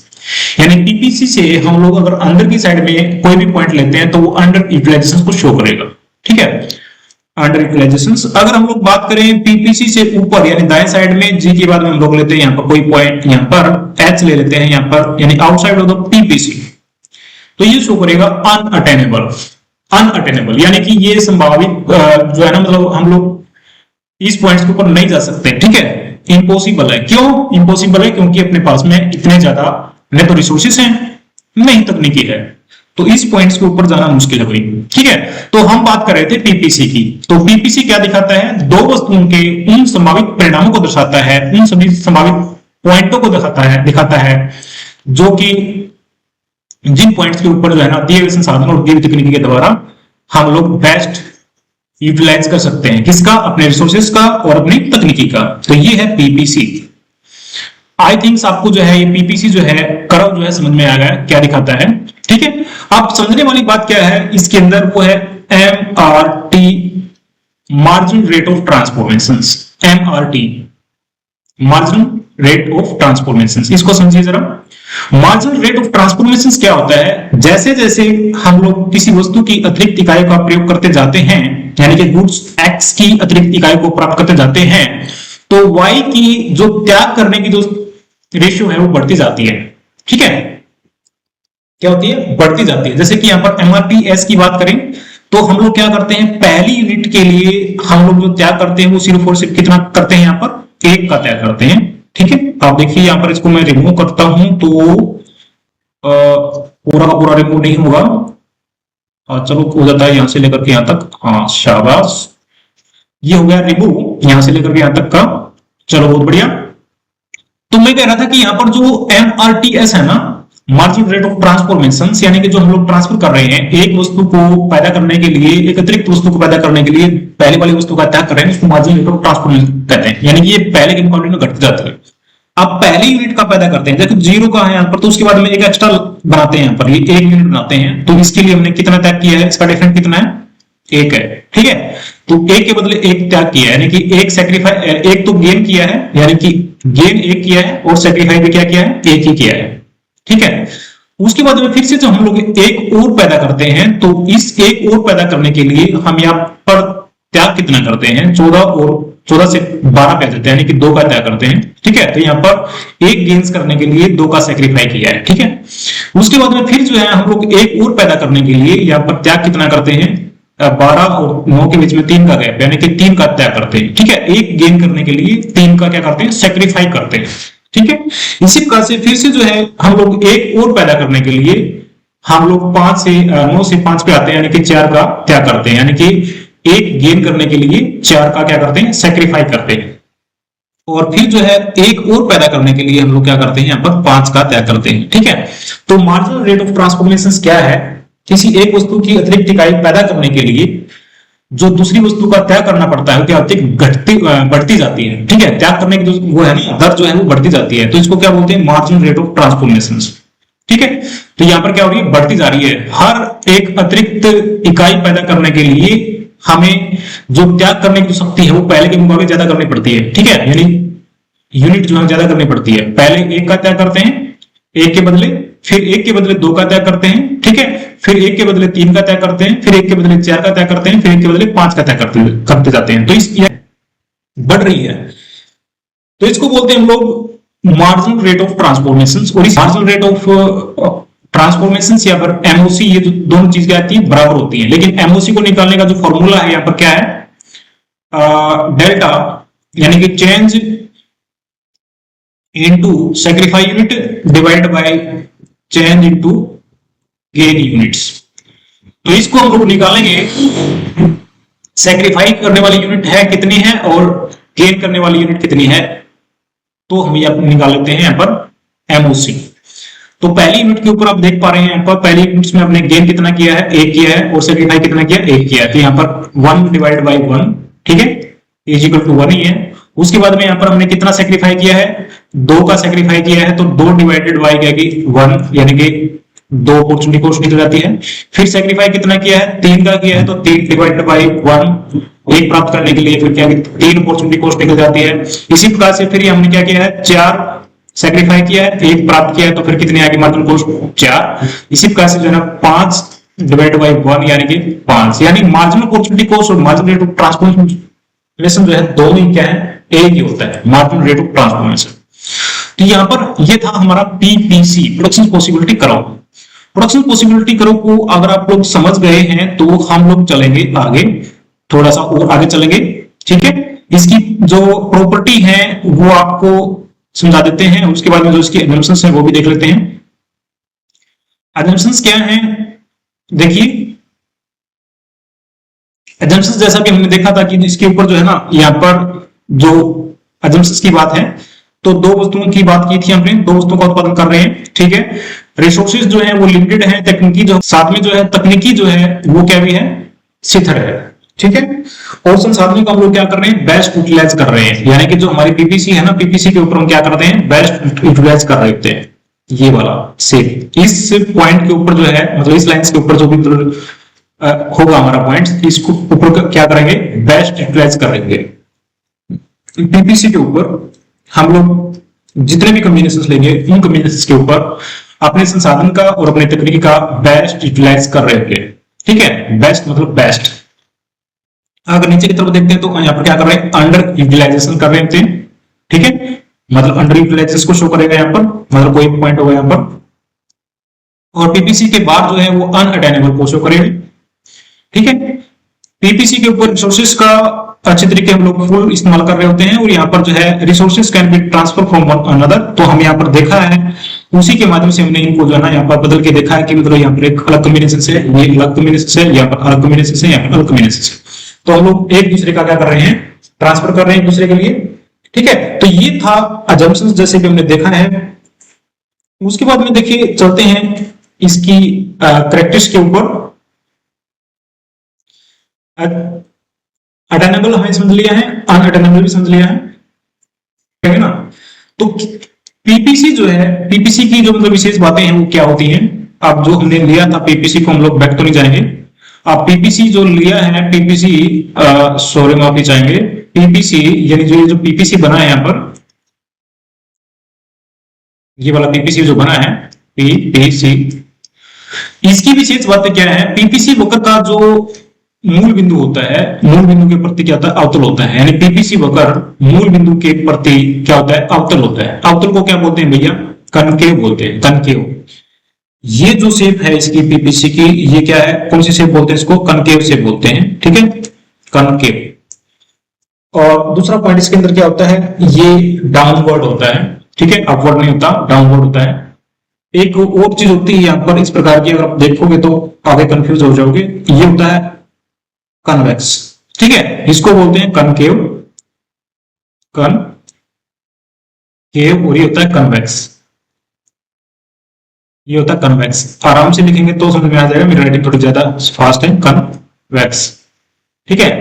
यानी पीपीसी से हम लोग अगर अंदर की साइड में कोई भी पॉइंट लेते हैं तो वो अंडर यूटिलाइजेशन को शो करेगा, ठीक है, अंडर यूटिलाइजेशन। अगर हम लोग बात करें पीपीसी से ऊपर यानी दाएं साइड में, जी के बाद में हम लोग लेते हैं यहाँ पर कोई पॉइंट, यहाँ पर एच ले लेते हैं यहाँ पर, यानी आउटसाइड ऑफ द पीपीसी, तो ये शो करेगा अनअटेनेबल। अनअटेनेबल यानी कि ये संभावित जो है ना, मतलब हम लोग इस पॉइंट्स के ऊपर नहीं जा सकते, ठीक है, इम्पॉसिबल है। क्यों इम्पॉसिबल है, क्योंकि अपने पास में इतने ज्यादा न तो रिसोर्सेस हैं, नहीं तकनीकी है, तो इस पॉइंट्स के ऊपर जाना मुश्किल है भाई, ठीक है। तो हम बात कर रहे थे पीपीसी की, तो पीपीसी क्या दिखाता है, दो वस्तुओं के उन संभावित परिणामों को दर्शाता है, उन सभी संभावित पॉइंटों को दिखाता है जो कि जिन पॉइंट्स के ऊपर जो है ना दिए हुए संसाधन और दिए हुई तकनीकी के द्वारा हम लोग बेस्ट यूटिलाइज कर सकते हैं, किसका, अपने रिसोर्सेज का और अपनी तकनीकी का। तो ये है पीपीसी। आई थिंक आपको जो है ये पीपीसी जो है कर्व जो है समझ में आ गया क्या दिखाता है, ठीक है। आप समझने वाली बात क्या है इसके अंदर, वो है MRT, marginal rate of transformations. MRT marginal rate of transformations, इसको समझिए जरा। मार्जिनल रेट ऑफ ट्रांसफॉर्मेशंस क्या होता है, जैसे जैसे हम लोग किसी वस्तु की अतिरिक्त इकाई का प्रयोग करते जाते हैं, यानी कि गुड्स एक्स की अतिरिक्त इकाई को प्राप्त करते जाते हैं, तो वाई की जो त्याग करने की जो रेशियो है वो बढ़ती जाती है, ठीक है, क्या होती है, बढ़ती जाती है। जैसे कि यहाँ पर एमआरटीएस की बात करें तो हम लोग क्या करते हैं, पहली यूनिट के लिए हम लोग जो त्याग करते हैं वो सिर्फ और सिर्फ कितना करते हैं, यहाँ पर 1 का त्याग करते हैं, ठीक है। आप देखिए यहाँ पर इसको मैं रिमूव करता हूं तो पूरा का पूरा रिमूव नहीं होगा, चलो हो जाता है यहां से लेकर के यहां तक, हाँ शाबाश, ये हो गया रिमूव यहां से लेकर के यहां तक का, चलो बहुत बढ़िया। तो मैं कह रहा था कि यहाँ पर जो एमआरटीएस है ना, मार्जिनल रेट ऑफ ट्रांसफॉर्मेशन, यानी कि जो हम लोग ट्रांसफर कर रहे हैं एक वस्तु को पैदा करने के लिए, एक अतिरिक्त वस्तु को पैदा करने के लिए पहले वाली वस्तु का त्याग कर रहे हैं, उसको मार्जिनल रेट ऑफ ट्रांसफॉर्मेशन कहते हैं, यानी कि ये पहले के मुकाबले में घटते जाता है। आप पहले यूनिट का पैदा करते हैं, जैसे 0 का है यहाँ पर, तो उसके बाद में एक एक्स्ट्रा बनाते हैं, यहाँ पर ये 1 यूनिट बनाते हैं, तो इसके लिए हमने कितना त्याग किया है, इसका डिफरेंस कितना है, 1 है, ठीक है। तो 1 के बदले 1 त्याग किया है, यानी कि 1 सैक्रिफाई, 1 तो गेन किया है, यानी कि गेन 1 किया है, और सैक्रिफाई भी क्या किया है, 1 ही किया है, ठीक है। उसके बाद में फिर से जब हम लोग एक और पैदा करते हैं, तो इस एक और पैदा करने के लिए हम यहाँ पर त्याग कितना करते हैं, 14 से 12 पे आ जाते हैं, यानी कि 2 का त्याग करते हैं। ठीक है, तो यहाँ पर एक गेन्स करने के लिए 2 का सेक्रीफाई किया है। ठीक है, उसके बाद में फिर जो है हम लोग एक और पैदा करने के लिए यहाँ पर त्याग कितना करते हैं, 12 और 9 के बीच में 3 का गैप, यानी कि 3 का त्याग करते हैं। ठीक है, एक गेन करने के लिए 3 का क्या करते हैं, सेक्रीफाई करते हैं। ठीक है, इसी प्रकार से फिर से जो है हम लोग एक और पैदा करने के लिए हम लोग 9 से 5 पे आते हैं, यानी कि 4 का त्याग करते हैं, यानी कि एक गेन करने के लिए 4 का क्या करते हैं, सेक्रीफाई करते हैं। और फिर जो है एक और पैदा करने के लिए हम लोग क्या करते हैं, यहाँ पर 5 का त्याग करते हैं। ठीक है, तो मार्जिनल रेट ऑफ ट्रांसफॉर्मेशन क्या है, किसी एक वस्तु की अतिरिक्त इकाई पैदा करने के लिए जो दूसरी वस्तु का त्याग करना पड़ता है, क्या होती है, बढ़ती जाती है। ठीक है, त्याग करने की जो वो है ना दर जो है वो बढ़ती जाती है, तो इसको क्या बोलते हैं, मार्जिनल रेट ऑफ ट्रांसफॉर्मेशन। ठीक है, तो यहाँ पर क्या हो रही है, बढ़ती जा रही है। हर एक अतिरिक्त इकाई पैदा करने के लिए हमें जो त्याग करने की जो शक्ति है वो पहले के मुकाबले ज्यादा करनी पड़ती है। ठीक है, यानी यूनिट जो है ज्यादा करनी पड़ती है। पहले 1 का त्याग करते हैं, 1 के बदले, फिर 1 के बदले 2 का त्याग करते हैं। ठीक है, फिर 1 के बदले 3 का त्याग करते हैं, फिर 1 के बदले 4 का त्याग करते हैं, फिर 1 के बदले 5 का त्याग करते जाते हैं। तो इस बढ़ रही है, तो इसको बोलते हैं हम लोग मार्जिनल रेट ऑफ ट्रांसफॉर्मेशन। और इस मार्जिनल रेट ऑफ ट्रांसफॉर्मेशन या पर एमओसी, ये जो दोनों चीज क्या आती है, बराबर होती है। लेकिन एमओसी को निकालने का जो फॉर्मूला है यहाँ पर क्या है, डेल्टा, यानी कि change into sacrifice unit divide by change into gain units. तो इसको हम लोग निकालेंगे, सैक्रिफाई करने वाली यूनिट है कितनी है और गेन करने वाली यूनिट कितनी है, तो हम ये निकाल लेते हैं यहाँ पर एमओसी। तो पहली यूनिट के ऊपर आप देख पा रहे हैं, यहाँ पर पहली यूनिट में हमने गेन कितना किया है, 1 किया है, और सैक्रिफाई कितना किया, 1 किया है। तो यहाँ पर 1 डिवाइड बाई 1, ठीक है, इज इक्वल टू 1 ही है। उसके बाद में यहाँ पर हमने कितना सेक्रीफाई किया है, 2 का सेक्रीफाई किया है, तो 2 डिवाइडेड बाई क्या की 1, यानी कि 2 अपॉर्चुनिटी कॉस्ट निकल जाती है। फिर सेक्रीफाई कितना किया है, 3 का किया है, तो 3 डिवाइडेड बाई 1, 1 प्राप्त करने के लिए फिर क्या 3 अपॉर्चुनिटी कॉस्ट निकल जाती है। इसी प्रकार से फिर हमने क्या किया है, 4 सेक्रीफाई किया है, 1 प्राप्त किया है, तो फिर कितनी आ गई मार्जिनल कॉस्ट 4। इसी प्रकार से जो है ना 5 डिवाइड बाई 1 यानी कि 5, यानी मार्जिनल अपॉर्चुनिटी कॉस्ट और मार्जिनल रेट ऑफ ट्रांसफॉर्मेशन जो है दोनों ही क्या है, एक ही होता है, मार्जिनल रेट ऑफ ट्रांसफॉर्मेशन। तो यहां पर ये था हमारा PPC, production possibility curve. Production possibility curve को अगर आप लोग समझ गए हैं तो हम लोग चलेंगे आगे, थोड़ा सा और आगे चलेंगे। ठीक है, इसकी जो प्रॉपर्टी है वो आपको समझा देते हैं, उसके बाद में जो इसकी assumptions है वो भी देख लेते हैं। assumptions क्या है, देखिए assumptions जैसा भी हमने देखा था कि इसके ऊपर जो है ना, यहाँ पर जो assumptions की बात है, तो 2 वस्तुओं की बात की थी हमने, 2 वस्तुओं का उत्पादन कर रहे हैं। ठीक है, रिसोर्सेज जो है वो लिमिटेड है, तकनीकी जो साथ में जो है तकनीकी जो है वो क्या भी है, शिथिल है। ठीक है, और संसाधनों का हम लोग क्या कर रहे हैं, बेस्ट यूटिलाइज कर रहे हैं, यानी कि जो हमारी पीपीसी है ना, पीपीसी के ऊपर हम क्या करते हैं, बेस्ट यूटिलाइज कर रहे होते हैं। ये वाला सेम इस पॉइंट के ऊपर जो है, मतलब इस लाइंस के ऊपर जो भी होगा हमारा पॉइंट, इसको ऊपर क्या करेंगे, बेस्ट यूटिलाइज करेंगे। पीपीसी के ऊपर हम लोग जितने भी कॉम्बिनेशंस लेंगे, उन कॉम्बिनेशंस के ऊपर अपने संसाधन का और अपने तकनीकी का बेस्ट यूटिलाइज कर रहे होंगे। ठीक है, बेस्ट मतलब बेस्ट। अगर नीचे की तरफ देखते हैं तो यहाँ पर क्या कर रहे हैं, अंडर यूटिलाइजेशन कर रहे होते हैं। ठीक है, मतलब अंडर यूटिलाइजेशन को शो करेगा यहाँ पर, मतलब कोई पॉइंट होगा यहाँ पर। और पीपीसी के बाद जो है वो अनअटेनेबल को शो करेगा। ठीक है, पीपीसी के ऊपर रिसोर्सेज का अच्छे तरीके हम लोग फुल इस्तेमाल कर रहे होते हैं, और यहाँ पर जो है resources can be transfer from one another, तो हम यहाँ पर देखा है, उसी के माध्यम से हमने इनको जो है ना यहाँ पर बदल के देखा है कि मतलब यहाँ पर एक अलग कॉम्बिनेशन से, ये अलग कॉम्बिनेशन से, यहाँ पर अलग कॉम्बिनेशन से, यहाँ पर अलग कॉम्बिनेशन से, तो हम लोग एक दूसरे का क्या कर रहे हैं, ट्रांसफर कर रहे हैं एक दूसरे के लिए। ठीक है, तो ये था assumptions जैसे कि हमने देखा है। उसके बाद में देखिए चलते हैं इसकी कैरेक्टरिस्टिक्स के ऊपर। अटेनेबल हमने समझ लिया है, अनअटेनेबल भी समझ लिया है ना। तो पीपीसी जो है, पीपीसी की जो मतलब विशेष बातें हैं वो क्या होती हैं, अब जो हमने लिया था पीपीसी को हम लोग बैक तो नहीं जाएंगे। अब पीपीसी जो लिया है, पीपीसी सॉरी माफी चाहेंगे, पीपीसी यानी जो पीपीसी बना है यहाँ पर, ये वाला पीपीसी जो बना है, पीपीसी। इसकी विशेष बातें क्या है, पीपीसी वक्र का जो मूल बिंदु होता है, मूल बिंदु के प्रति क्या होता है, अवतल होता है। यानी पीपीसी वक्र मूल बिंदु के प्रति क्या होता है, अवतल होता है। अवतल को क्या बोलते हैं भैया, कनकेव बोलते हैं, कनकेव। ये जो शेप है इसकी पीपीसी की, ये क्या है, कौन सी शेप बोलते हैं इसको, कनकेव शेप बोलते हैं, ठीक है, कनकेव। और दूसरा पॉइंट इसके अंदर क्या होता है, ये डाउनवर्ड होता है, ठीक है, अपवर्ड नहीं होता, डाउनवर्ड होता है। एक और चीज होती है यहाँ पर इस प्रकार की, अगर आप देखोगे तो आगे कंफ्यूज हो जाओगे, ये होता है कन्वेक्स, ठीक है, इसको बोलते हैं कनकेव, कनकेव, और ये होता है कन्वेक्स, ये होता है कन्वेक्स। आराम से लिखेंगे तो समझ में आ जाएगा, मेरी राइटिंग थोड़ी ज्यादा फास्ट है, कन्वेक्स, ठीक है।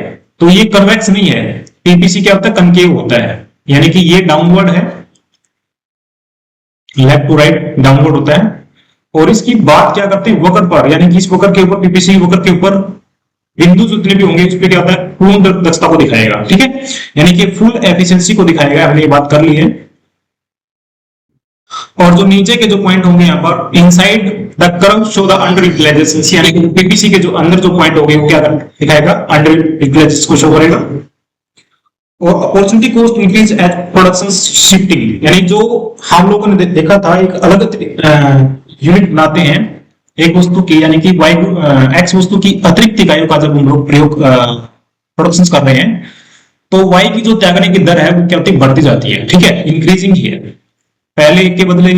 तो ये कन्वेक्स नहीं है, पीपीसी क्या होता है, कनकेव होता है, यानी कि ये डाउनवर्ड है, लेफ्ट टू राइट डाउनवर्ड होता है। और इसकी बात क्या करते हैं, वक्र पर, यानी कि इस वक्र के ऊपर, पीपीसी वक्र के ऊपर बिंदु जितने भी होंगे उस पर क्या होता है, पूर्ण दक्षता को दिखाएगा, ठीक है, यानी कि फुल एफिशिएंसी को दिखाएगा, हमने ये बात कर ली है। और जो नीचे के जो पॉइंट होंगे यहाँ पर, inside the curve show the under utilisation, यानी कि पीपीसी के जो अंदर जो पॉइंट होंगे वो क्या दिखाएगा, अंडर यूटिलाइजेशन को शो करेगा। और opportunity cost increase at production shifting, यानी जो हम लोगों ने देखा था, एक अलग यूनिट बनाते हैं एक वस्तु की, यानी कि वाई एक्स वस्तु की अतिरिक्त इकाइयों का जब हम लोग प्रयोग प्रोडक्शन कर रहे हैं, तो वाई की जो त्यागने की दर है वो क्या होती है, बढ़ती जाती है, ठीक है, इंक्रीजिंग ही है। पहले एक के बदले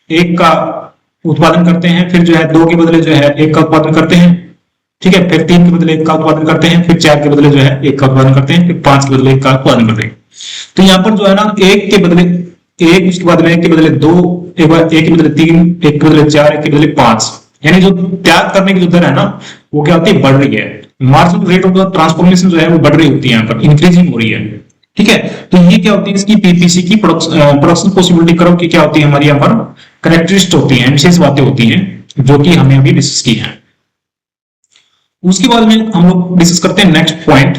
एक का उत्पादन करते हैं, फिर जो है दो के बदले जो है एक का उत्पादन करते हैं, ठीक है, फिर तीन के बदले एक का उत्पादन करते हैं, फिर चार के बदले जो है एक का उत्पादन करते हैं, फिर पांच के बदले एक का उत्पादन करते हैं। तो यहाँ पर जो है ना, एक के बदले एक, उसके बाद में एक के बदले दो, एक के बदले तीन, एक के बदले चार, एक के बदले पांच, यानी जो त्याग करने की जो दर है ना, वो क्या होती है, बढ़ रही है। Marginal rate of the transformation जो है वो बढ़ रही होती है, यहाँ पर इंक्रीजिंग हो रही है, ठीक है। तो ये क्या होती है, इसकी पीपीसी की प्रोडक्शन पॉसिबिलिटी कर्व की क्या होती है, हमारी यहाँ पर कैरेक्टरिस्टिक होती है, विशेष बातें होती हैं, जो कि हमें अभी डिस्कस की है। उसके बाद में हम लोग डिस्कस करते हैं नेक्स्ट पॉइंट,